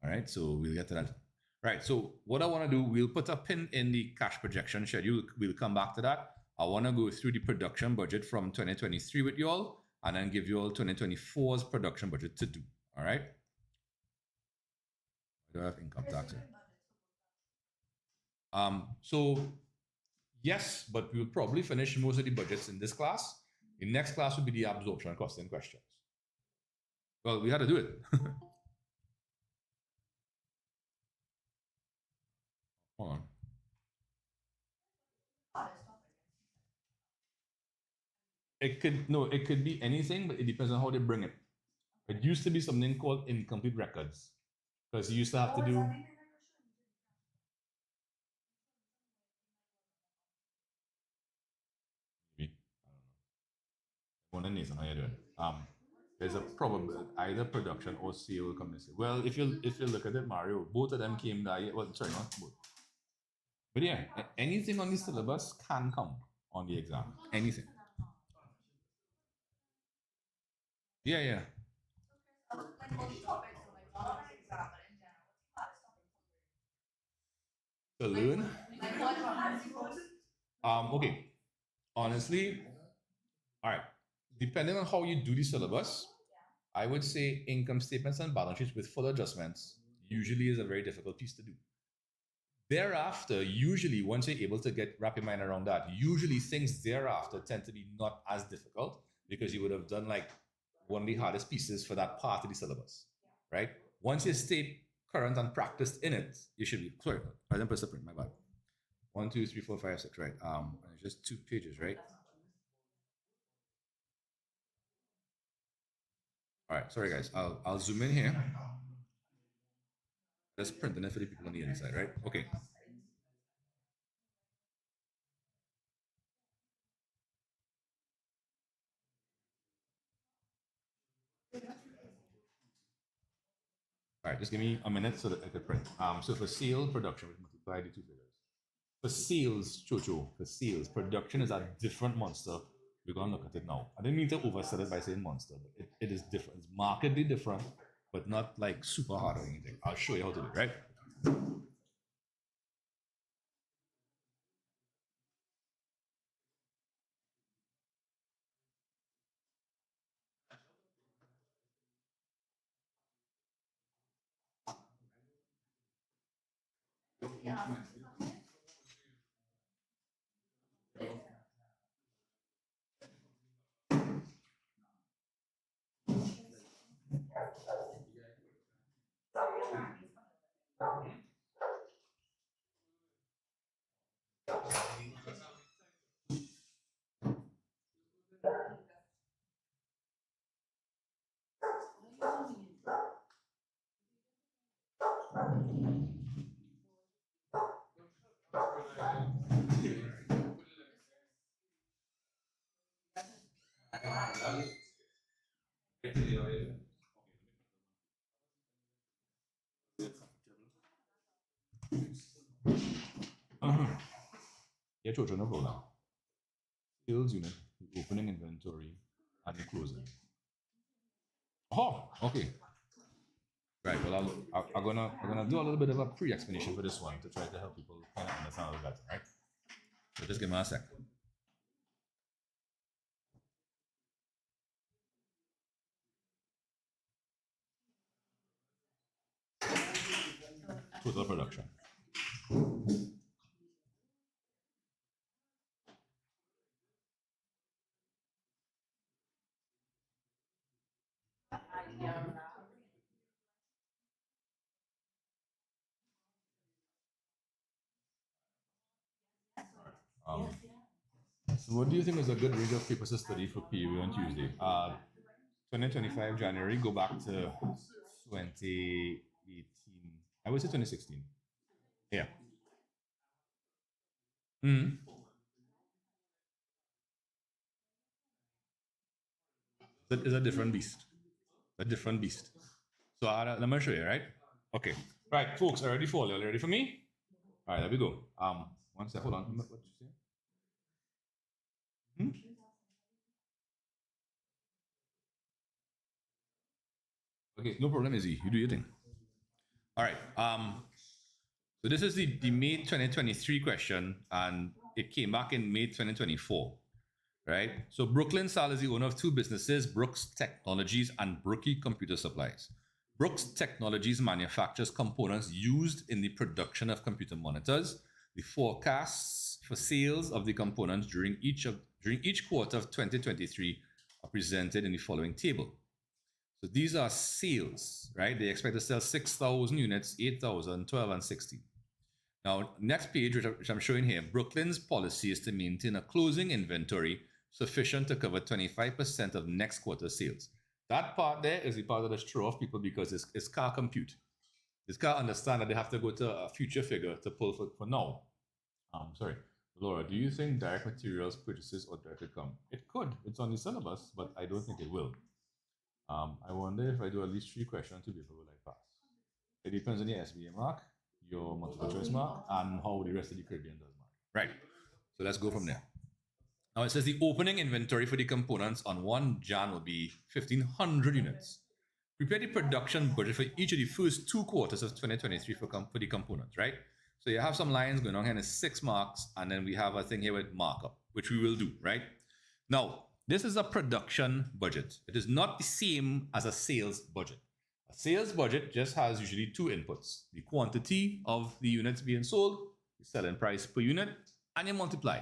All right, so we'll get to that. Right, so what I want to do, we'll put a pin in the cash projection schedule. We'll come back to that. I want to go through the production budget from 2023 with you all, and then give you all 2024's production budget to do. All right. I don't have income tax here. So yes, but we'll probably finish most of the budgets in this class. The next class will be the absorption costing questions. Well, we had to do it. Hold on. It could be anything, but it depends on how they bring it. It used to be something called incomplete records, because you used to have to do. Maybe I don't know. One Nathan, how you doing? There's a probable either production or sale coming. Well, if you look at it, Mario, both of them came that year. Well, sorry, not both. But yeah, anything on the syllabus can come on the exam. Anything. Yeah, yeah. To learn. Okay. Honestly, all right. Depending on how you do the syllabus, I would say income statements and balance sheets with full adjustments usually is a very difficult piece to do. Thereafter, usually once you're able to wrap your mind around that, usually things thereafter tend to be not as difficult because you would have done like one of the hardest pieces for that part of the syllabus, right? Once you stay current and practiced in it, you should be. Sorry, I didn't press the print. My bad. 1, 2, 3, 4, 5, 6. Right. It's just 2 pages, right? All right. Sorry, guys. I'll zoom in here. Just printing it for the people on the inside, right? Okay. All right, just give me a minute so that I could print. So for sale production, we multiply the two figures. For sales, Chocho, for sales, production is a different monster. We're gonna look at it now. I didn't mean to oversell it by saying monster, but it is different. It's markedly different, but not like super hard or anything. I'll show you how to do it, right? Yeah, Chocho, no problem. Sales unit, the opening inventory, and the closing. Oh, okay. Right. Well, I'm gonna do a little bit of a pre-explanation for this one to try to help people kind of understand a little better, right? So just give me a sec. Total production. Um, so what do you think is a good range of papers to study for PU on Tuesday? 2025 January, go back to 2018. I would say 2016. Yeah. Mm. That is a different beast. A different beast. So let me show you, right? Okay. Right, folks, are ready for you? Ready for me? All right, there we go. One sec, hold on. What did you say? Hmm? Okay, no problem, Izzy. You do your thing. All All right. So this is the May 2023 question, and it came back in May 2024, right? So Brooklyn Sal is the owner of two businesses, Brooks Technologies and Brookie Computer Supplies. Brooks Technologies manufactures components used in the production of computer monitors. The forecasts for sales of the components during each quarter of 2023 are presented in the following table. So these are sales, right? They expect to sell 6,000 units, 8,000, 12, and 16. Now, next page, which I'm showing here, Brooklyn's policy is to maintain a closing inventory sufficient to cover 25% of next quarter sales. That part there is the part that is throw off people because it's car compute. This car understand that they have to go to a future figure to pull for now. Sorry, Laura, do you think direct materials purchases or direct come? It could. It's on the syllabus, but I don't think it will. I wonder if I do at least 3 questions, 2 people will I pass. It depends on your SBA mark, your multiple choice mark, and how the rest of the Caribbean does mark. Right. So let's go from there. Now it says the opening inventory for the components on 1 Jan will be 1,500 units. Prepare the production budget for each of the first 2 quarters of 2023 for the components, right? So you have some lines going on here, and it's 6 marks, and then we have a thing here with markup, which we will do, right? Now, this is a production budget. It is not the same as a sales budget. A sales budget just has usually 2 inputs: the quantity of the units being sold, the selling price per unit, and you multiply.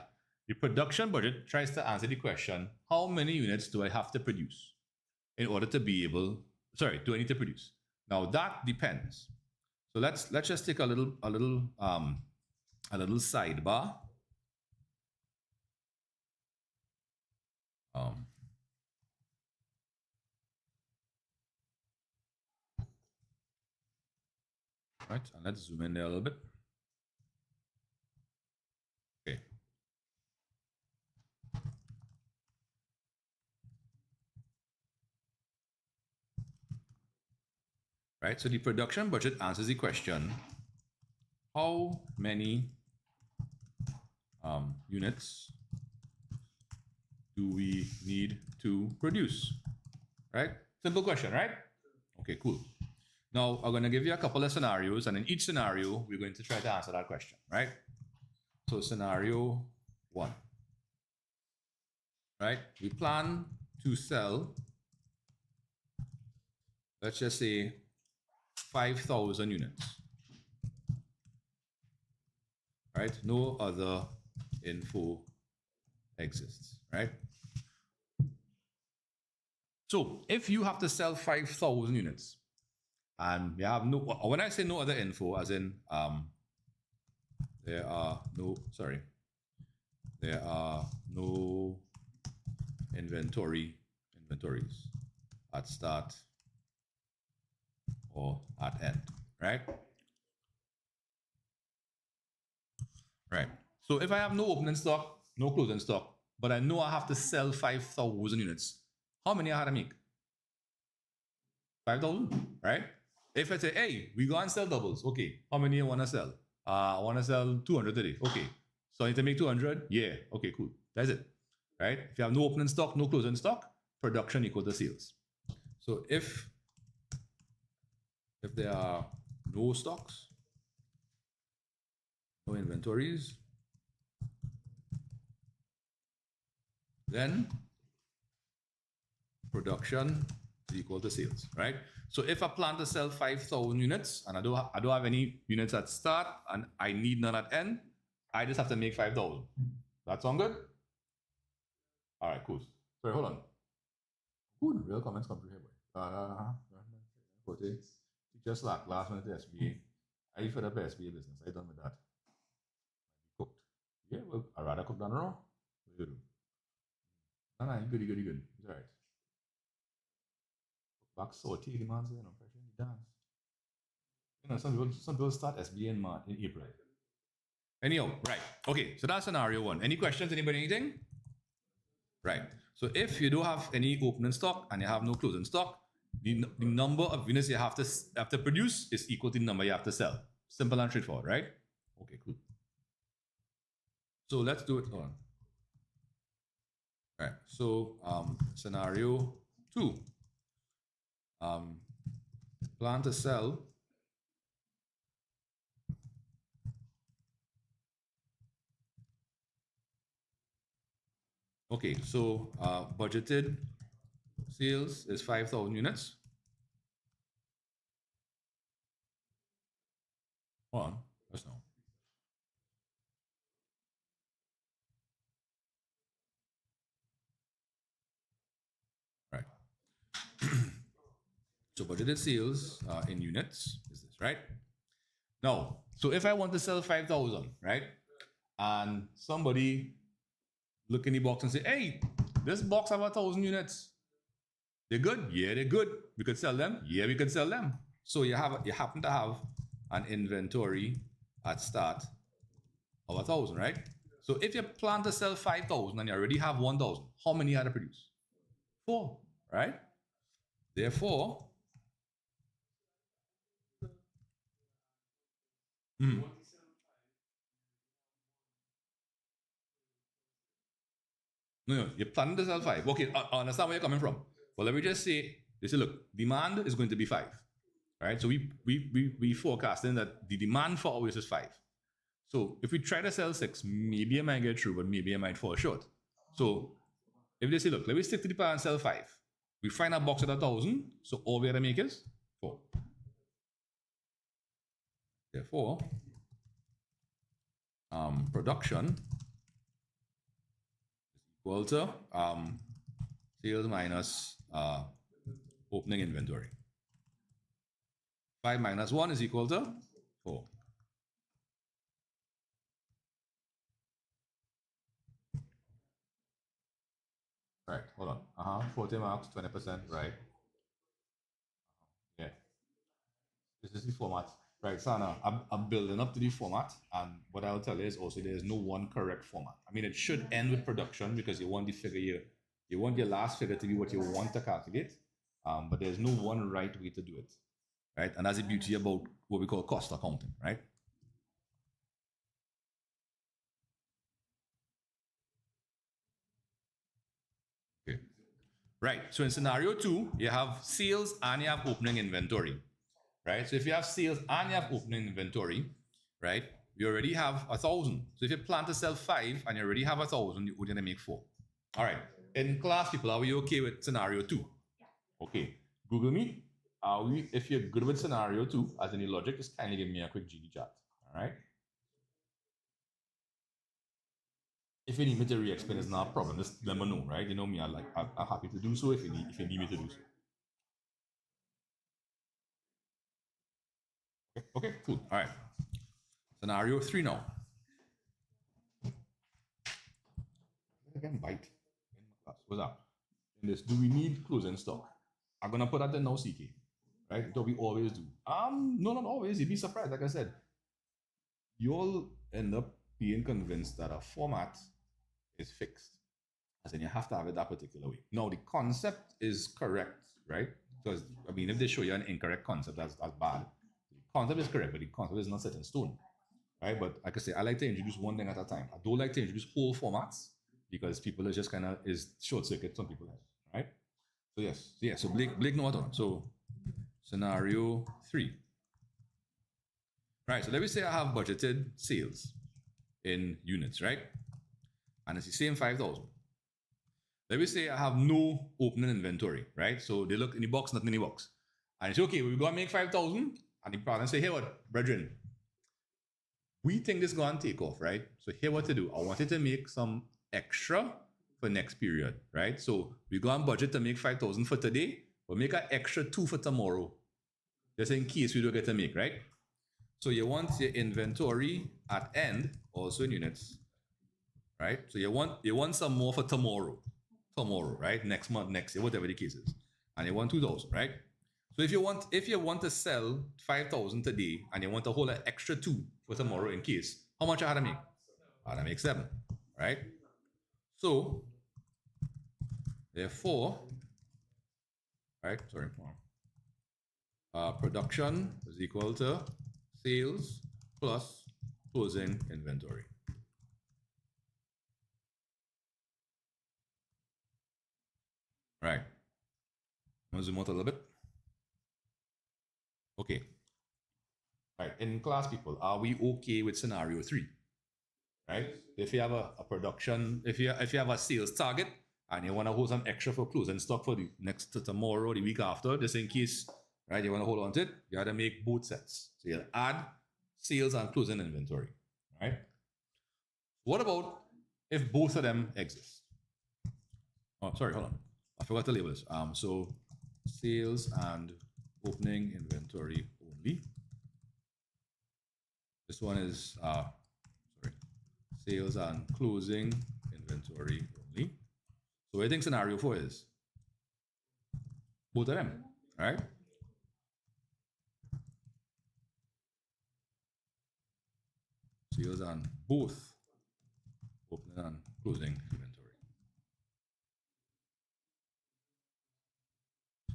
The production budget tries to answer the question, how many units do I have to produce in order to be able, do I need to produce? Now that depends. So let's just take a little sidebar. Right, and let's zoom in there a little bit. Okay. Right, so the production budget answers the question, how many units do we need to produce? Right? Simple question, right? Okay, cool. Now, I'm going to give you a couple of scenarios, and in each scenario, we're going to try to answer that question, right? So scenario 1, right? We plan to sell, let's just say, 5,000 units, right? No other info exists, right? So if you have to sell 5,000 units and you have no, when I say no other info, as in there are no inventories at start or at end, right? Right. So if I have no opening stock, no closing stock, but I know I have to sell 5,000 units, how many I had to make? 5,000, right? If I say, hey, we go and sell doubles, okay, how many you want to sell? I want to sell 200 today, okay. So I need to make 200? Yeah, okay, cool. That's it, right? If you have no opening stock, no closing stock, production equal to sales. So if there are no stocks, no inventories, then production is equal to sales, right? So if I plan to sell 5,000 units and I don't have any units at start and I need none at end, I just have to make 5,000. That sound good? All right, cool. Sorry, hold on. Good, real comments come through here, boy. Just like last minute SBA. I fed up SBA business. I done with that. Cooked. Yeah, well, I'd rather cook than raw. What do you do? No, good. It's all right. Back saute the man, you know, pressure in the dance. You know, some people start SBA in April. Anyhow, right. Okay, so that's scenario 1. Any questions? Anybody, anything? Right. So if you don't have any opening stock and you have no closing stock, the number of units you have to produce is equal to the number you have to sell. Simple and straightforward, right? Okay, cool. So let's do it. Hold on. All right. So scenario 2. Plan to sell Okay, so budgeted sales is 5,000 units. Hold on, let's know. Right. So budgeted sales in units is this, right? Now, so if I want to sell 5,000, right? And somebody look in the box and say, hey, this box have 1,000 units. They're good? Yeah, they're good. We could sell them? Yeah, we could sell them. So you happen to have an inventory at start of 1,000, right? So if you plan to sell 5,000 and you already have 1,000, how many are to produce? 4, right? Therefore, no, you're planning to sell 5. Okay, I understand where you're coming from. But let me just say, look, demand is going to be 5, right? So we forecasting that the demand for always is 5. So if we try to sell 6, maybe I might get through, but maybe I might fall short. So if they say, look, let me stick to the plan and sell 5, we find a box at 1,000, so all we have to make is 4. Therefore, production is equal to sales minus opening inventory. 5 minus 1 is equal to 4. Right, hold on. 40 marks, 20%, right. Yeah. This is the format. Right, Sana, I'm building up to the format, and what I'll tell you is also there's no one correct format. I mean, it should end with production because you want the figure you want your last figure to be what you want to calculate, but there's no one right way to do it, right? And that's the beauty about what we call cost accounting, right? Okay. Right. So in scenario 2, you have sales and you have opening inventory, right? So if you have sales and you have opening inventory, right, you already have 1,000. So if you plan to sell 5 and you already have 1,000, you're going to make 4. All right. In class, people, are we okay with scenario 2? Okay. Google Meet, are we? If you're good with scenario 2, as any logic, just kindly give me a quick GD chat. All right. If you need me to re-explain, it's not a problem. Just let me know, right? You know me, I'm happy to do so if you need me to do so. Okay, cool. All right. Scenario 3 now. I can bite in my class. What's up? In this, do we need closing stock? I'm gonna put that in now, CK. Right? That we always do. No, not always. You'd be surprised. Like I said, you'll end up being convinced that a format is fixed. As in you have to have it that particular way. Now the concept is correct, right? Because I mean, if they show you an incorrect concept, that's bad. The concept is correct, but the concept is not set in stone. Right? But like I say, I like to introduce one thing at a time. I don't like to introduce whole formats because people are just kind of is short circuit. Some people have, right? So yes, yeah. So Blake know what on. So scenario 3. Right. So let me say I have budgeted sales in units, right? And it's the same 5,000. Let me say I have no opening inventory, right? So they look in the box, nothing in the box. And it's okay, we're going to make 5,000. And the partner say, hey, what, brethren, we think this is going to take off, right? So here what to do. I wanted to make some extra for next period, right? So we go on budget to make 5,000 for today, but make an extra 2 for tomorrow, just in case we don't get to make, right? So you want your inventory at end, also in units, right? So you want some more for tomorrow, right? Next month, next year, whatever the case is, and you want 2,000, right? So if you want to sell 5,000 today and you want to hold an extra 2 for tomorrow in case, how much I had to make? I had to make 7, right? So therefore, right? Sorry, production is equal to sales plus closing inventory. Right. I'm gonna zoom out a little bit. Okay. Right. In class, people, are we okay with scenario 3? right? If you have a production, if you have a sales target and you want to hold some extra for closing stock for the next to tomorrow, the week after, just in case, right? You want to hold on to it, you got to make both sets. So you'll add sales and closing inventory, right? What about if both of them exist? Oh, sorry, hold on. I forgot to label this. So sales and opening inventory only. This one is sales and closing inventory only. So what do you think scenario 4 is? Both of them, right? Sales and both opening and closing inventory.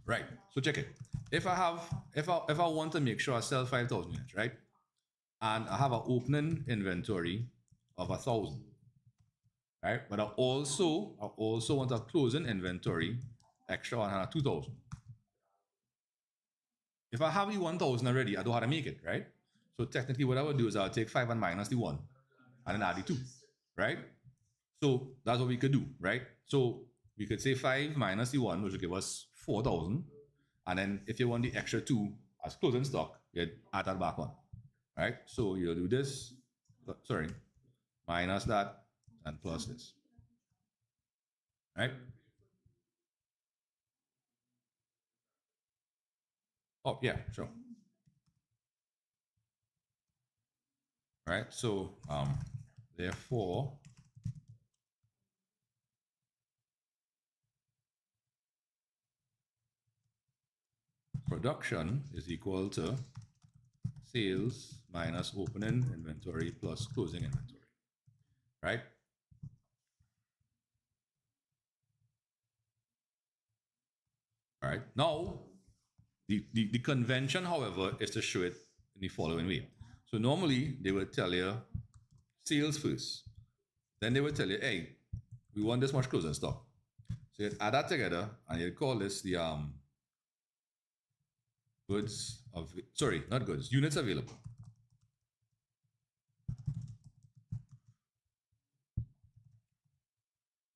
Right. So check it. If I want to make sure I sell 5,000 units, right? And I have an opening inventory of 1,000, right? But I also want a closing inventory extra 2,000. If I have the 1,000 already, I know how to make it, right? So technically, what I would do is I'll take 5 and minus the 1, and then add the 2, right? So that's what we could do, right? So we could say 5 minus the 1, which will give us 4,000. And then if you want the extra 2 as closing stock, you add that back on, right? So you'll do this, sorry, minus that and plus this, right? Oh, yeah, sure. Right, so therefore, production is equal to sales minus opening inventory plus closing inventory, right? All right, now the convention, however, is to show it in the following way. So normally they would tell you sales first, then they would tell you, hey, we want this much closing stock. So you add that together and you call this the goods of, sorry, not goods, units available.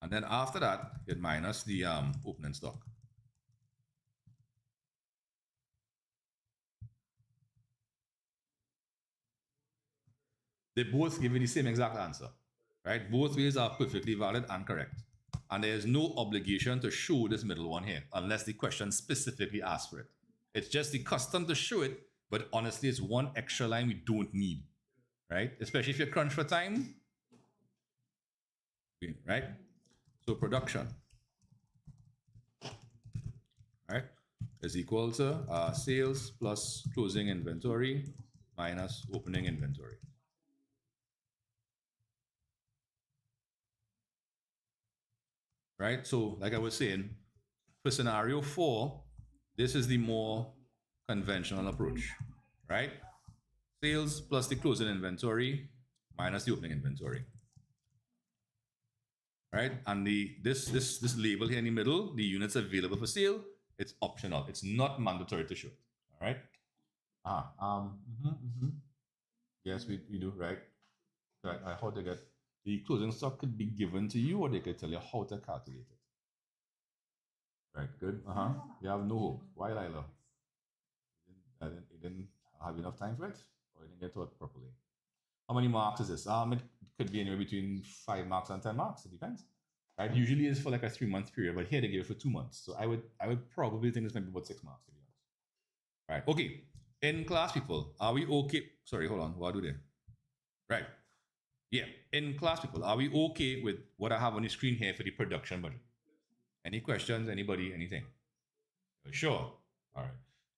And then after that, it minus the opening stock. They both give you the same exact answer, right? Both ways are perfectly valid and correct. And there is no obligation to show this middle one here unless the question specifically asks for it. It's just the custom to show it, but honestly, it's one extra line we don't need, right? Especially if you're crunch for time, right? So production, right, is equal to sales plus closing inventory minus opening inventory. Right? So like I was saying, for scenario 4, this is the more conventional approach, right? Sales plus the closing inventory minus the opening inventory. Right? And this label here in the middle, the units available for sale, it's optional. It's not mandatory to show it. All right? Yes, we do, right? Right. How to get the closing stock could be given to you, or they could tell you how to calculate it. Right, good. You have no hope. Why, Lila? You didn't have enough time for it, or you didn't get taught properly. How many marks is this? It could be anywhere between 5 marks and 10 marks. It depends. Right? Usually it's for like a 3-month period, but here they give it for 2 months. So I would probably think this might be about 6 marks, to be honest. Right. Okay. In class, people, are we okay? Sorry, hold on. What do they? Right. Yeah. In class, people, are we okay with what I have on the screen here for the production budget? Any questions? Anybody? Anything? Sure. All right.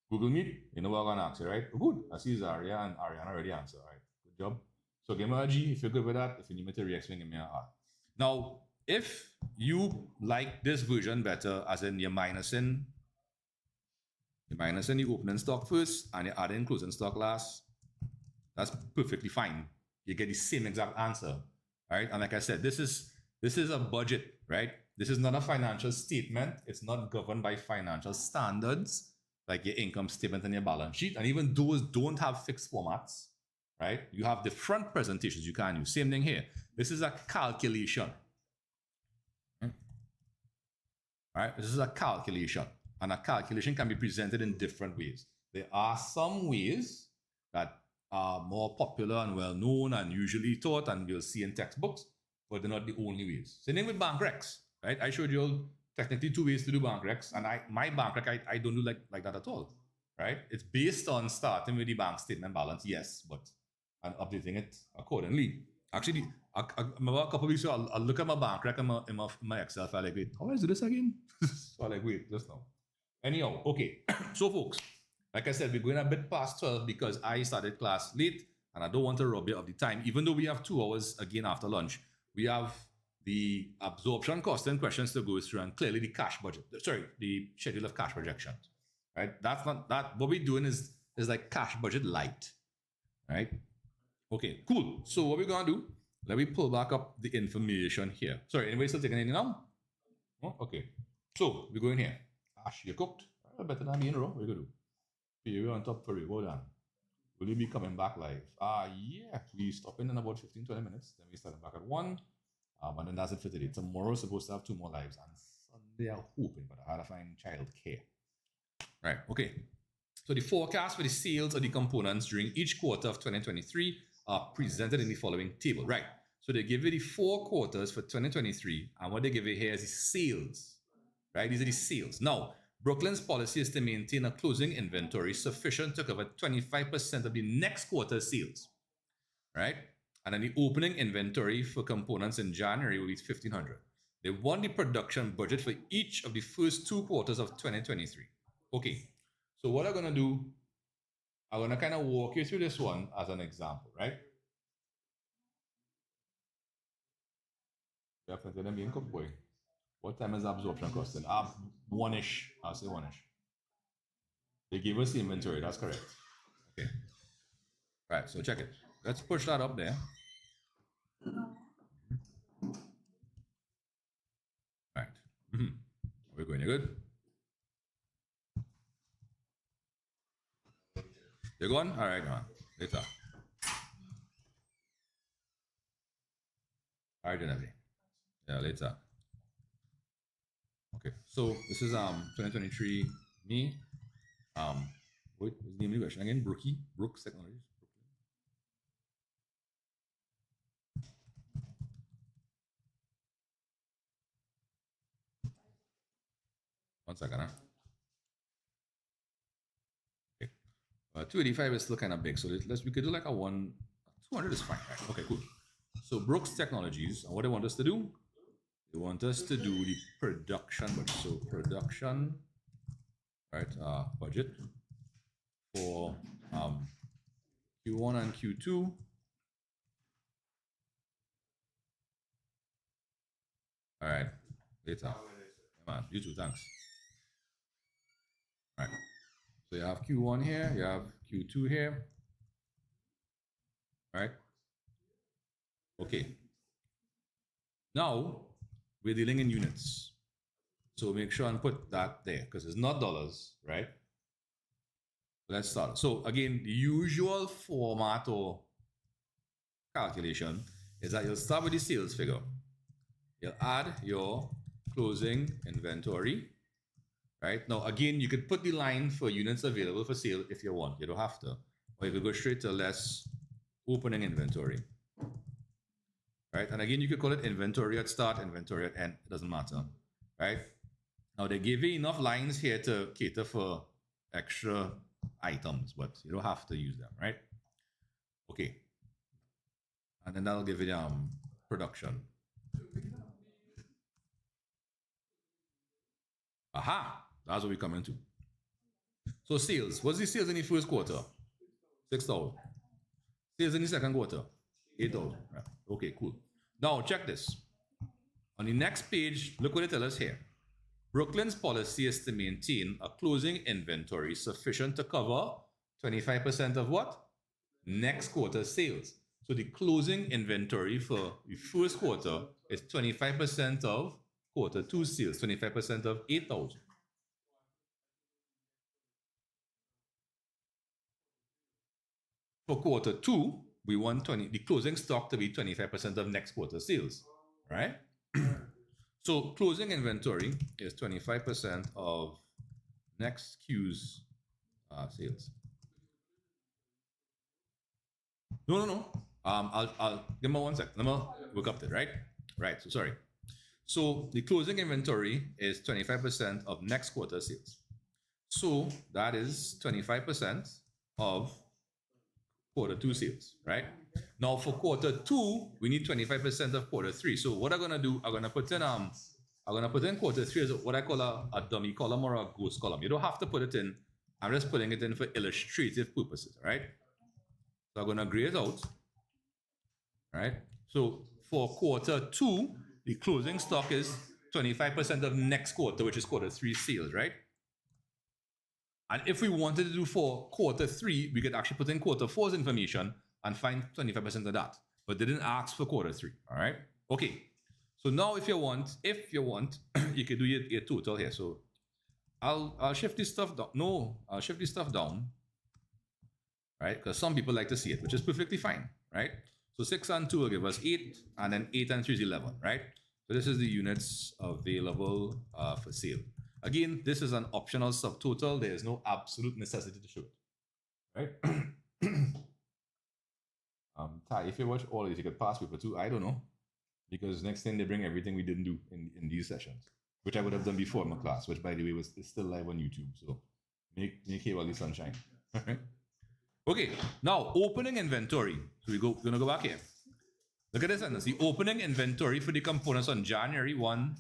Google Meet, you know what I'm going to ask you, right? Good. I see Zaria and Ariana already answered. All right. Good job. So give me a G if you're good with that. If you need me to re-explain, give me a R. Now, if you like this version better, as in you're minusing the opening stock first and you're adding closing stock last, that's perfectly fine. You get the same exact answer, right? And like I said, this is a budget, right? This is not a financial statement. It's not governed by financial standards like your income statement and your balance sheet. And even those don't have fixed formats, right? You have different presentations you can use. Same thing here. This is a calculation. All right, this is a calculation, and a calculation can be presented in different ways. There are some ways that are more popular and well known and usually taught, and you'll see in textbooks, but they're not the only ways. Same thing with bank recs, right? I showed you technically 2 ways to do bank recs, and my bank rec I don't do like that at all, right? It's based on starting with the bank statement balance, yes, but and updating it accordingly. Actually, I remember a couple of weeks ago, I'll look at my bank rec in my Excel file, like, wait, how do I do this again? So I'm like, wait, just now. Anyhow, okay. So, folks, like I said, we're going a bit past 12 because I started class late and I don't want to rob you of the time. Even though we have 2 hours again after lunch, we have the absorption cost and questions to go through, and clearly the cash budget. Sorry, the schedule of cash projections, right? That's not that. What we're doing is like cash budget light, right? Okay, cool. So what we're gonna do? Let me pull back up the information here. Sorry, anybody still taking anything now? Oh, okay. So we're going here. Ash, you cooked? Better than me in a row. We're gonna do. We're on top for you. Hold on. Will you be coming back live? Yeah. We stop in about 15-20 minutes. Then we start back at 1. And then that's it for today. Tomorrow supposed to have 2 more lives, and Sunday I'm hoping, but I gotta find childcare. Right. Okay. So the forecast for the sales of the components during each quarter of 2023 are presented in the following table. Right. So they give you the 4 quarters for 2023, and what they give you here is the sales. Right. These are the sales. Now, Brooklyn's policy is to maintain a closing inventory sufficient to cover 25% of the next quarter's sales. Right. And then the opening inventory for components in January will be 1,500. They want the production budget for each of the first 2 quarters of 2023. Okay, so what I'm going to do, I'm going to kind of walk you through this one as an example, right? Yeah, boy. What time is absorption costing? 1-ish. I'll say 1-ish. They gave us the inventory, that's correct. Okay. Right, so check it. Let's push that up there. Right. We're going, you're good? You're going? All right, man. Later. All right, Genevieve. Yeah, later. Okay, so this is 2023 me. What's the name of the question again? Brooks Technologies. One second, huh? Okay. 285 is still kind of big, so we could do like a 200 is fine. Right? Okay, cool. So Brooks Technologies, and what they want us to do? They want us to do the production budget. So production, right? Budget for Q1 and Q2. All right, later. Come on, you too. Thanks. All right. So you have Q1 here, you have Q2 here. All right. Okay. Now we're dealing in units. So make sure and put that there because it's not dollars, right? Let's start. So again, the usual format or calculation is that you'll start with the sales figure. You'll add your closing inventory. Right? Now, again, you could put the line for units available for sale if you want. You don't have to. Or you could go straight to less opening inventory. Right? And again, you could call it inventory at start, inventory at end. It doesn't matter. Right? Now, they give you enough lines here to cater for extra items, but you don't have to use them. Right? Okay. And then that'll give you production. Aha! That's what we come into. So sales. What's the sales in the first quarter? 6,000. Sales in the second quarter? 8,000. Right. Okay, cool. Now check this. On the next page, look what it tells us here. Brooklyn's policy is to maintain a closing inventory sufficient to cover 25% of what? Next quarter sales. So the closing inventory for the first quarter is 25% of quarter 2 sales, 25% of 8,000. For quarter 2, we want the closing stock to be 25% of next quarter sales, right? So closing inventory is 25% of next Q's sales. No. I'll give me 1 sec. Let me look up that, right? Right. So sorry. So the closing inventory is 25% of next quarter sales. So that is 25% of quarter 2 sales, right? Now for quarter 2, we need 25% of quarter 3. So what I'm gonna do, I'm gonna put in quarter 3 as what I call a dummy column or a ghost column. You don't have to put it in. I'm just putting it in for illustrative purposes, right? So I'm gonna gray it out, right? So for quarter 2, the closing stock is 25% of next quarter, which is quarter 3 sales, right? And if we wanted to do for quarter 3, we could actually put in quarter 4's information and find 25% of that. But they didn't ask for quarter 3, all right? Okay, so now if you want, you can do your total here. So I'll shift this stuff down. No, I'll shift this stuff down, right? Because some people like to see it, which is perfectly fine, right? So 6 and 2 will give us 8, and then 8 and 3 is 11, right? So this is the units available for sale. Again, this is an optional subtotal. There is no absolute necessity to show it, right? Ty, if you watch all of these, you could pass paper 2. I don't know, because next thing they bring everything we didn't do in these sessions, which I would have done before in my class, which by the way is still live on YouTube. So make hay while the sun shine. Okay, now opening inventory. So we're gonna go back here. Look at this sentence. The opening inventory for the components on January 1,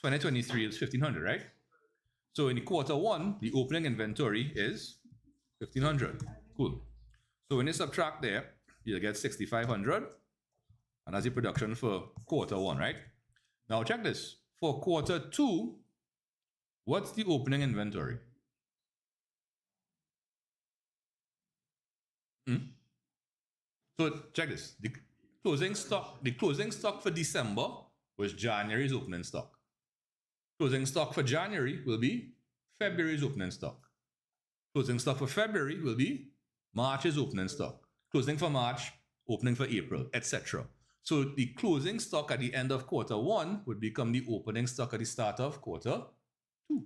2023 is 1,500, right? So in quarter 1, the opening inventory is 1,500. Cool. So when you subtract there, you'll get 6,500. And that's the production for quarter 1, right? Now check this. For quarter 2, what's the opening inventory? So check this. The closing stock for December was January's opening stock. Closing stock for January will be February's opening stock. Closing stock for February will be March's opening stock. Closing for March, opening for April, etc. So the closing stock at the end of quarter 1 would become the opening stock at the start of quarter 2.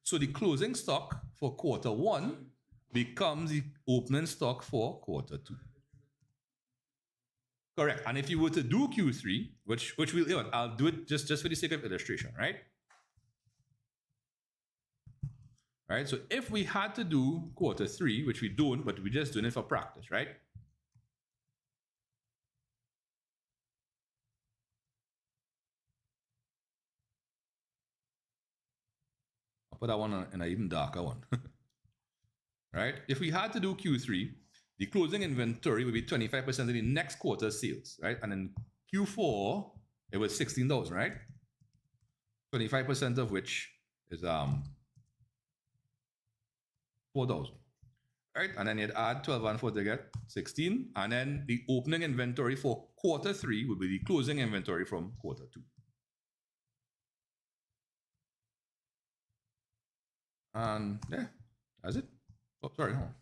So the closing stock for quarter 1 becomes the opening stock for quarter 2. Correct. And if you were to do Q3, which I'll do it just for the sake of illustration, right? Right. So if we had to do quarter 3, which we don't, but we're just doing it for practice, right? I'll put that one in an even darker one. Right? If we had to do Q3, the closing inventory would be 25% of the next quarter's sales, right? And in Q4, it was 16,000, right? 25% of which is 4,000, right? And then you'd add 12 and 4 to get 16. And then the opening inventory for quarter 3 would be the closing inventory from quarter 2. And yeah, that's it. Oh, sorry. Hold on.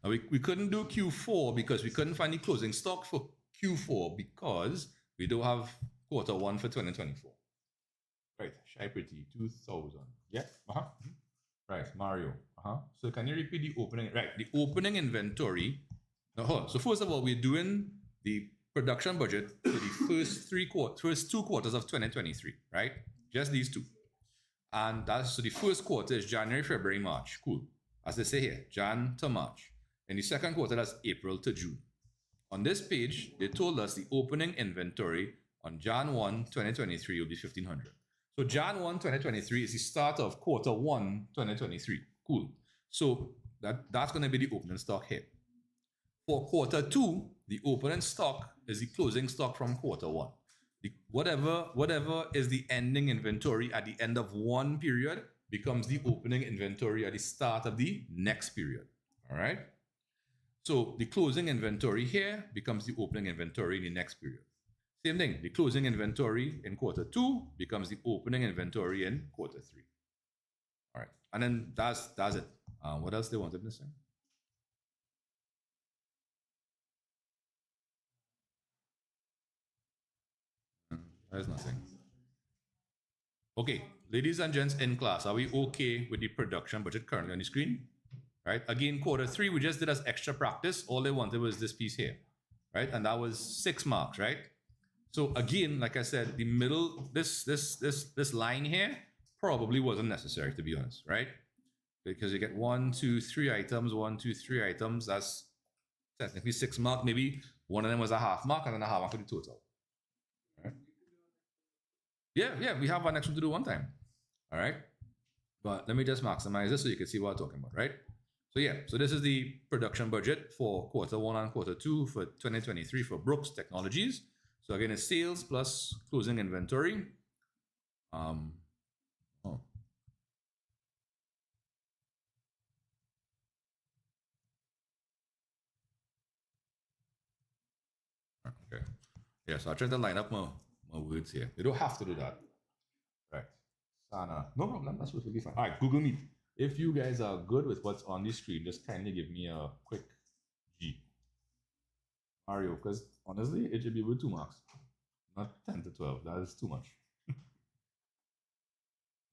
Now we couldn't do Q4 because we couldn't find the closing stock for Q4 because we don't have quarter 1 for 2024. Right, Shy Pretty, 2,000. Yeah, Right, Mario. So can you repeat the opening? Right, the opening inventory. Now, so first of all, we're doing the production budget for the first 2 quarters of 2023, right? Just these 2. And that's, so the first quarter is January, February, March. Cool. As they say here, Jan to March. In the second quarter, that's April to June. On this page, they told us the opening inventory on Jan 1, 2023 will be 1,500. So Jan 1, 2023 is the start of quarter 1, 2023. Cool. So that's going to be the opening stock here. For quarter 2, the opening stock is the closing stock from quarter 1. Whatever is the ending inventory at the end of one period becomes the opening inventory at the start of the next period. All right. So the closing inventory here becomes the opening inventory in the next period. Same thing, the closing inventory in quarter 2 becomes the opening inventory in quarter 3. All right, and then that's it. What else they wanted this time? There's nothing. Okay, ladies and gents in class, are we okay with the production budget currently on the screen? Right. Again, quarter 3, we just did as extra practice. All they wanted was this piece here, right? And that was 6 marks, right? So again, like I said, the middle, this line here probably wasn't necessary, to be honest, right? Because you get 1, 2, 3 items, 1, 2, 3 items. That's technically 6 marks. Maybe one of them was a half mark and then a half mark for the total. Right? Yeah, we have our next one to do one time. All right. But let me just maximize this so you can see what I'm talking about, right? So yeah, so this is the production budget for quarter 1 and quarter 2 for 2023 for Brooks Technologies. So again, it's sales plus closing inventory. Okay. Yeah, so I try to line up my words here. You don't have to do that. Right. Sana. No problem. That's perfectly fine. All right, Google Meet. If you guys are good with what's on the screen, just kindly give me a quick G. Mario, because honestly, it should be with 2 marks. Not 10 to 12. That is too much.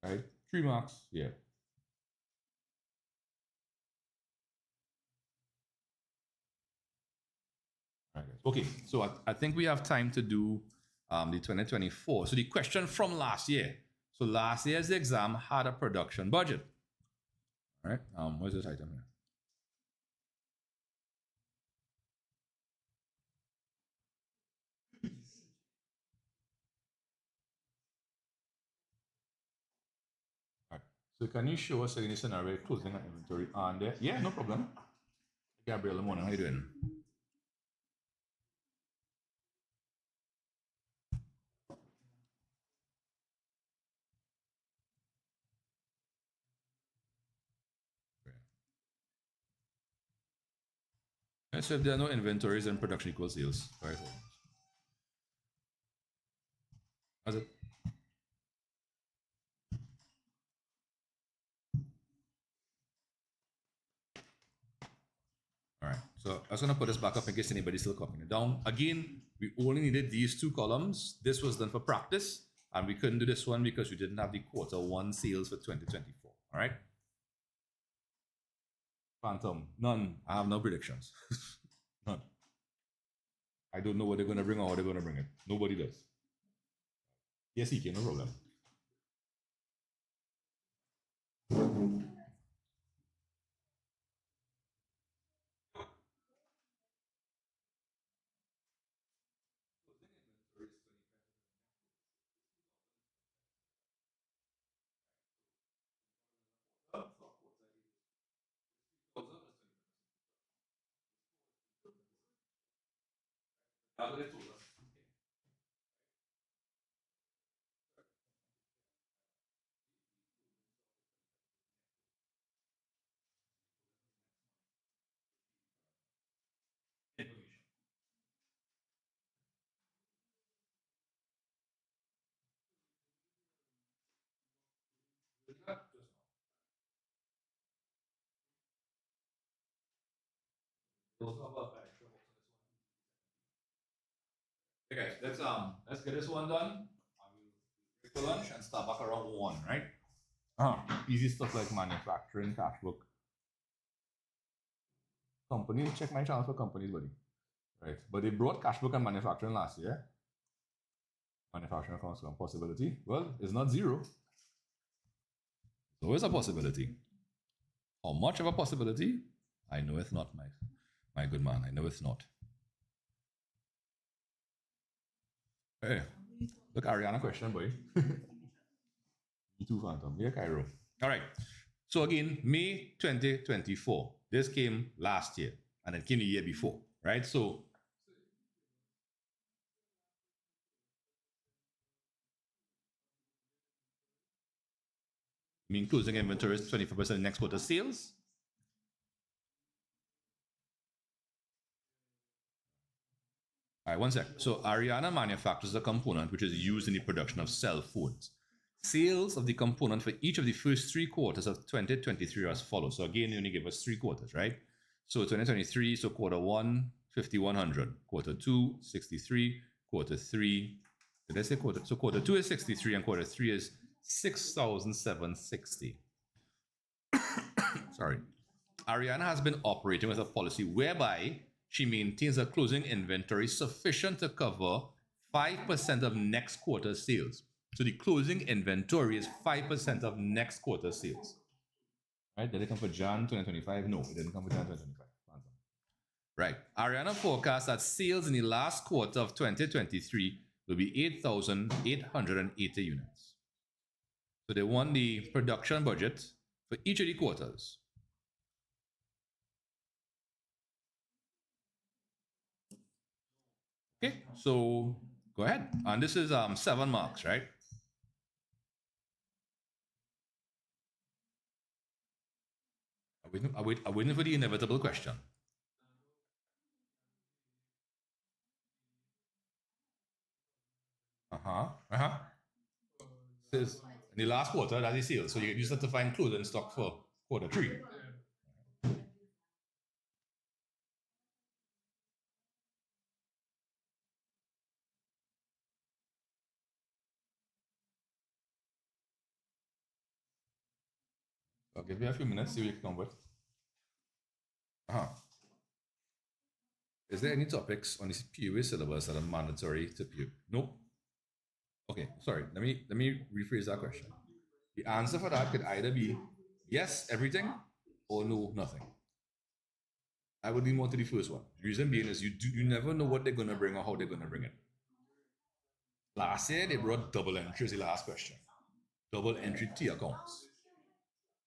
Right? 3 marks. Yeah. All right, guys. Okay, so I think we have time to do the 2024. So the question from last year. So last year's exam had a production budget. All right. Where's this item here? All right. So can you show us any scenario closing an inventory on there? Yeah, no problem. Gabriel, morning. How you doing? And so if there are no inventories, then production equals sales. Right. That's it. All right, so I was going to put this back up in case anybody's still copying it down. Again, we only needed these 2 columns. This was done for practice, and we couldn't do this one because we didn't have the quarter 1 sales for 2024. All right. Phantom, none. I have no predictions. None. I don't know what they're going to bring or how they're going to bring it. Nobody does. Yes, he can, no problem. Okay, guys, let's get this one done. Break for lunch and start back around 1, right? Easy stuff like manufacturing, cash book. Companies, check my channel for companies, buddy. Right, but they brought cash book and manufacturing last year. Manufacturing accounts possibility. Well, it's not 0. So it's a possibility. How much of a possibility? I know it's not, my good man. I know it's not. Hey, look, Ariana question, boy. Me too, Phantom. Yeah, Cairo. All right. So again, May 2024. This came last year, and it came the year before, right? So mean closing inventory is 24% next quarter sales. All right, one sec. So Ariana manufactures a component which is used in the production of cell phones. Sales of the component for each of the first 3 quarters of 2023 are as follows. So again, you only give us 3 quarters, right? So 2023, so quarter one, 5,100. Quarter two, 63. Quarter three, did I say quarter? So quarter two is 63 and quarter three is 6,760. Sorry. Ariana has been operating with a policy whereby she maintains a closing inventory sufficient to cover 5% of next quarter's sales. So the closing inventory is 5% of next quarter's sales. Right? Did it come for Jan 2025? No, it didn't come for Jan 2025. Right. Ariana forecasts that sales in the last quarter of 2023 will be 8,880 units. So they want the production budget for each of the quarters. Okay, so go ahead. And this is 7 marks, right? I'm waiting for the inevitable question. Says in the last quarter, that is sales. So you use that to find closing stock for quarter three. I'll give you a few minutes, see what you can come with. Is there any topics on this PoA syllabus that are mandatory to PoA? No. Okay, sorry. Let me rephrase that question. The answer for that could either be yes, everything, or no, nothing. I would lean more to the first one. The reason being is you never know what they're gonna bring or how they're gonna bring it. Last year they brought double entry as the last question. Double entry T accounts.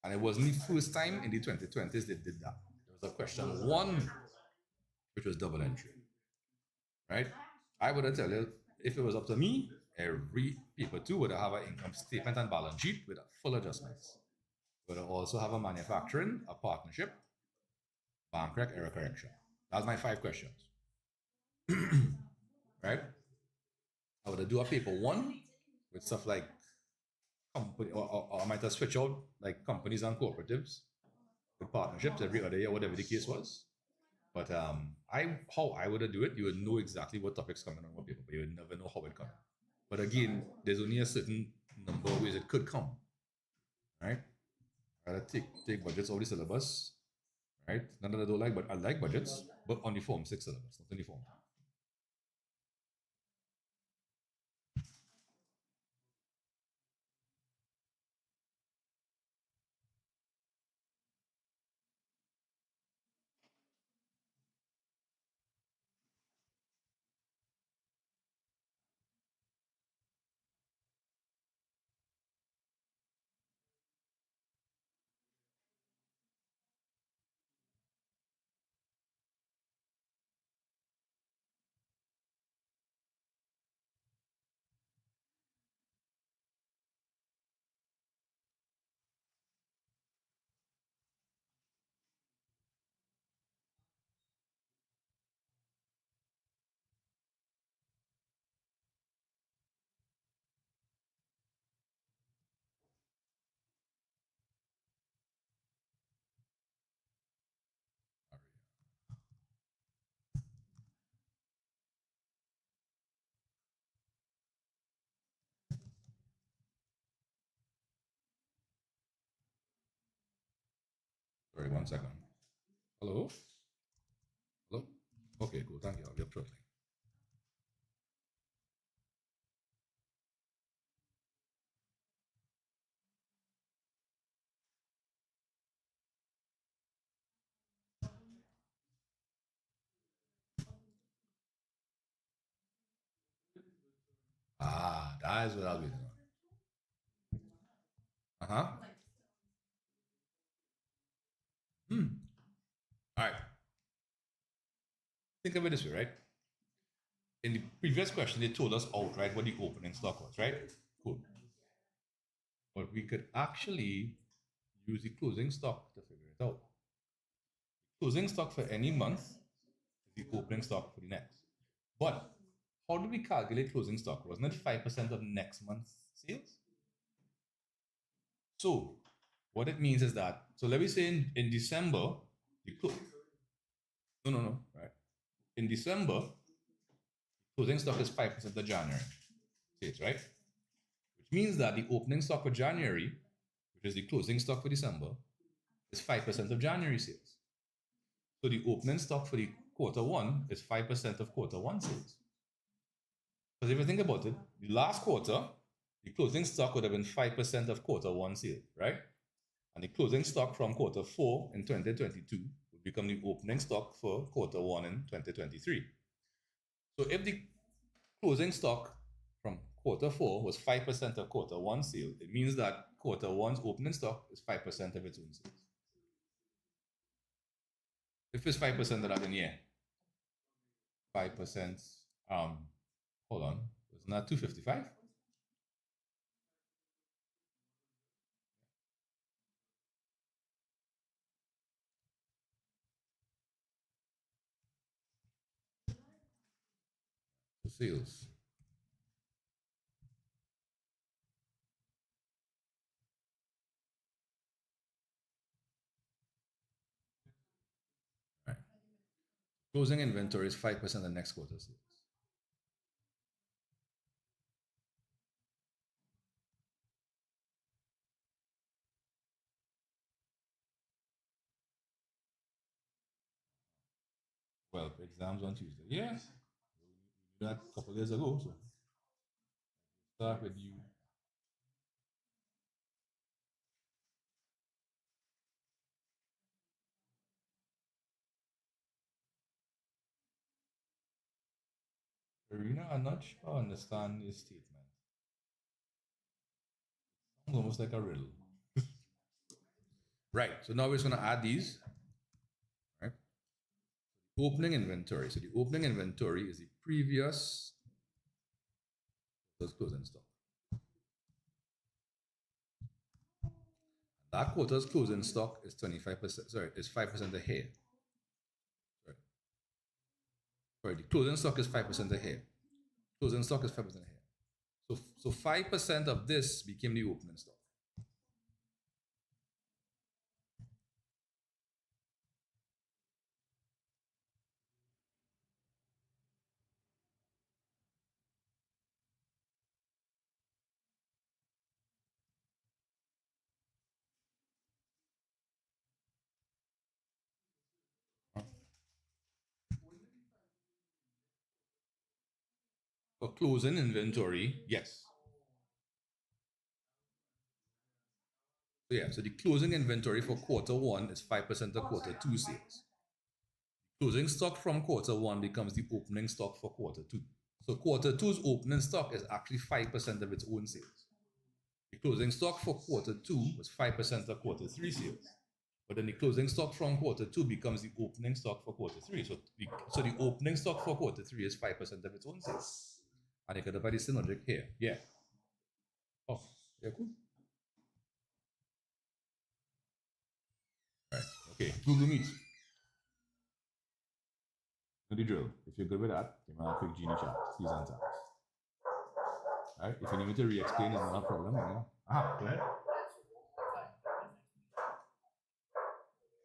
And it wasn't the first time in the 2020s they did that. There was a question one, which was double entry. Right? I would tell you, if it was up to me, every paper two would have an income statement and balance sheet with full adjustments. Would also have a manufacturing, a partnership, bank rec, error correction. That's my 5 questions. Right? I would do a paper one with stuff like company, or I might have switch out like companies and cooperatives with partnerships every other year, whatever the case was. But how I would do it, you would know exactly what topics coming on what paper, but you would never know how it comes. But again, there's only a certain number of ways it could come. Right? I take budgets of the syllabus. Right? Not that I don't like, but I like budgets, but on the Form 6 syllabus, not on the Form 5. Sorry, 1 second. Hello? Hello? Okay, cool. Thank you. I'll get shortly. That is what I'll be doing. All right. Think of it this way, right? In the previous question, they told us outright what the opening stock was, right? Cool. But we could actually use the closing stock to figure it out. Closing stock for any month is the opening stock for the next. But how do we calculate closing stock? Wasn't it 5% of next month's sales? So what it means is that, so let me say in December, no, right? In December, closing stock is 5% of January sales, right? Which means that the opening stock for January, which is the closing stock for December, is 5% of January sales. So the opening stock for the quarter one is 5% of quarter one sales. Because if you think about it, the last quarter, the closing stock would have been 5% of quarter one sales, right? And the closing stock from quarter four in 2022 would become the opening stock for quarter one in 2023. So if the closing stock from quarter four was 5% of quarter one sale, it means that quarter one's opening stock is 5% of its own sales. If it's 5% of that, then yeah, 5%, hold on, isn't that 255? Sales. Right. Closing inventory is 5% of the next quarter sales. Well, exams on Tuesday. Yeah. We did that a couple of days ago. So start with you. Karina, I'm not sure I understand this statement. Sounds almost like a riddle. Right. So now we're just going to add these. Right. Opening inventory. So the opening inventory is the previous closing stock. That quarter's closing stock is 25%. Sorry, is 5% ahead. Sorry, the closing stock is 5% ahead. Closing stock is 5% ahead. So 5% of this became the opening stock. For closing inventory, yes. So yeah, so the closing inventory for quarter one is 5% of quarter two sales. Closing stock from quarter one becomes the opening stock for quarter two. So quarter two's opening stock is actually 5% of its own sales. The closing stock for quarter two was 5% of quarter three sales. But then the closing stock from quarter two becomes the opening stock for quarter three. So the opening stock for quarter three is 5% of its own sales. And you could apply the same logic here. Yeah. Oh, yeah, cool. Right. Okay. Google Meet. Know the drill. If you're good with that, you might have a quick Genie chat. Please answer. Alright. If you need me to re-explain, it's not a problem. You know? Go ahead.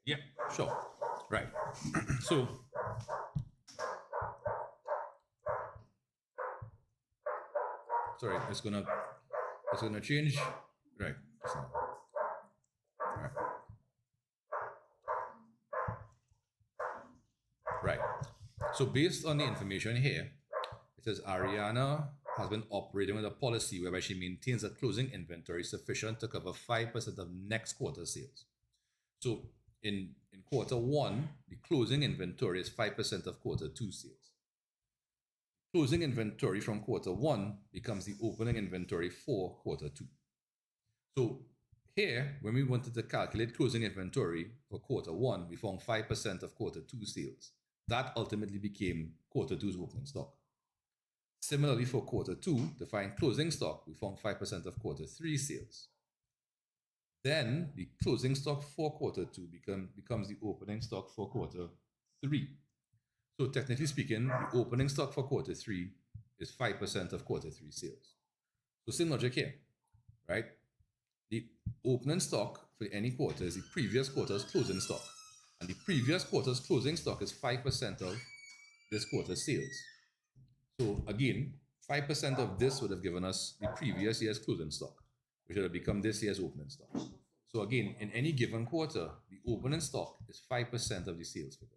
Yeah, sure. Right. So sorry, it's gonna change. Right. So, right. Right. So based on the information here, it says Ariana has been operating with a policy whereby she maintains a closing inventory sufficient to cover 5% of next quarter sales. So in quarter one, the closing inventory is 5% of quarter two sales. Closing inventory from quarter one becomes the opening inventory for quarter two. So here, when we wanted to calculate closing inventory for quarter one, we found 5% of quarter two sales. That ultimately became quarter two's opening stock. Similarly, for quarter two, to find closing stock, we found 5% of quarter three sales. Then the closing stock for quarter two becomes the opening stock for quarter three. So technically speaking, the opening stock for quarter three is 5% of quarter three sales. So same logic here, right? the opening stock for any quarter is the previous quarter's closing stock. And the previous quarter's closing stock is 5% of this quarter's sales. So again, 5% of this would have given us the previous year's closing stock, which would have become this year's opening stock. So again, in any given quarter, the opening stock is 5% of the sales figure.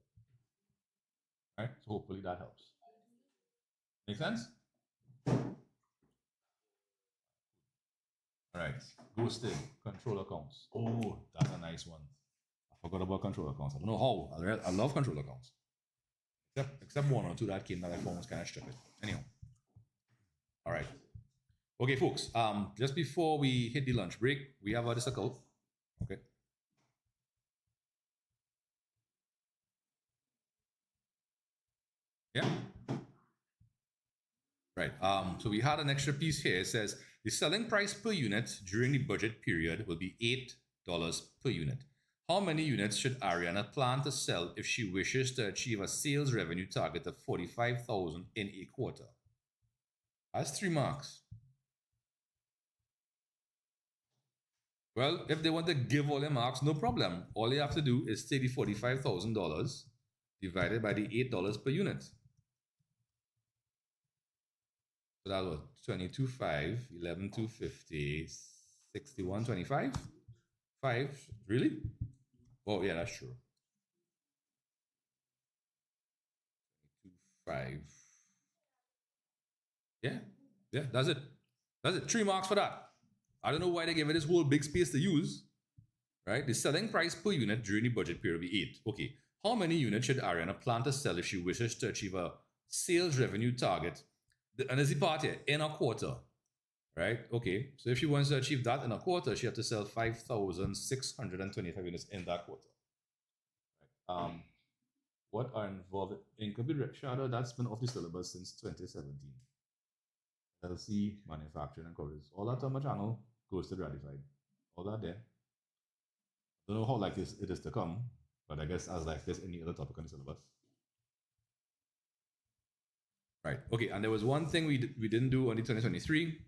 All right, so hopefully that helps. Make sense? All right, ghosting, control accounts. Oh, that's a nice one. I forgot about control accounts. I don't know how. I love control accounts. Except one or two that came that I found was kind of stupid. Anyhow. All right. Okay, folks. Just before we hit the lunch break, we have our circle. Okay. Yeah. Right. So we had an extra piece here. It says the selling price per unit during the budget period will be $8 per unit. How many units should Ariana plan to sell if she wishes to achieve a sales revenue target of $45,000 in a quarter? That's 3 marks. Well, if they want to give all their marks, no problem. All you have to do is take the $45,000 divided by the $8 per unit. So that was 22.5, 11,250, 61.25, 5. Really? Oh yeah, that's true. 22.5. Yeah, that's it. That's it. 3 marks for that. I don't know why they gave it this whole big space to use. Right? The selling price per unit during the budget period will be 8. Okay. How many units should Ariana plan to sell if she wishes to achieve a sales revenue target? And there's the part here, in a quarter, right? Okay, so if she wants to achieve that in a quarter, she has to sell 5,625 units in that quarter. Right. What are involved in computer shadow? That's been off the syllabus since 2017. LC, manufacturing and coverage. All that on my channel goes to ratified. All that there. Don't know how like this it is to come, but I guess as like this any other topic on the syllabus. Right. Okay. And there was one thing we didn't do on the 2023.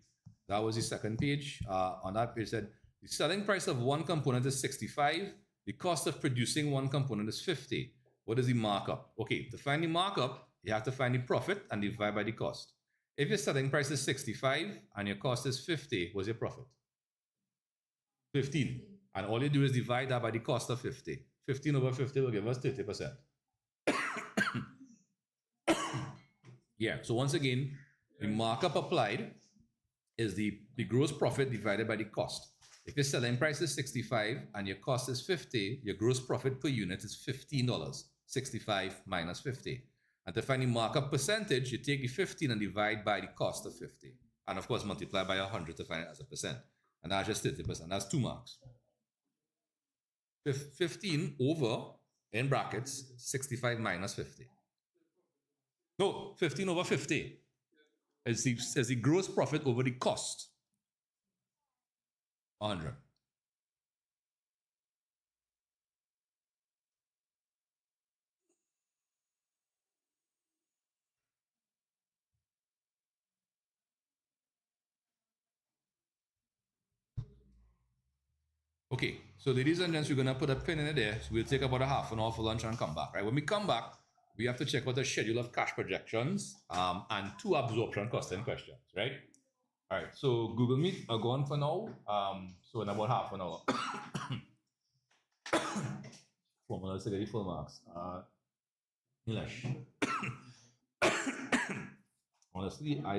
That was the second page. On that page said the selling price of one component is 65. The cost of producing one component is 50. What is the markup? Okay. To find the markup, you have to find the profit and divide by the cost. If your selling price is 65 and your cost is 50, what's your profit? 15. And all you do is divide that by the cost of 50. 15 over 50 will give us 30%. Yeah, so once again, the markup applied is the gross profit divided by the cost. If your selling price is 65 and your cost is 50, your gross profit per unit is $15. 65 minus 50. And to find the markup percentage, you take the 15 and divide by the cost of 50. And of course, multiply by 100 to find it as a percent. And that's just 30%. That's 2 marks. 15 over, in brackets, 65 minus 50. No, 15 over 50 is the gross profit over the cost. 100. Okay, so ladies and gents, we're going to put a pin in it there. So we'll take about a half an hour for lunch and come back, right? When we come back, we have to check out the schedule of cash projections and 2 absorption costing questions, right? All right, so Google Meet are gone for now. So in about half an hour. Formulas to get the full marks. English. Honestly, I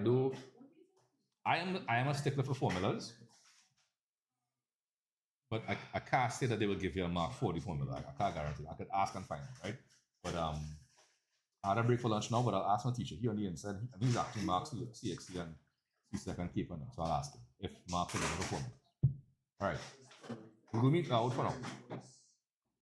am a stickler for formulas. But I can't say that they will give you a mark for the formula. I can't guarantee. I could ask and find it, right? But I had a break for lunch now, but I'll ask my teacher. He on the inside, and he's actually marks CXC and C2 and keep on them. So I'll ask him if marks are for formulas. All right. Google Meet out for now.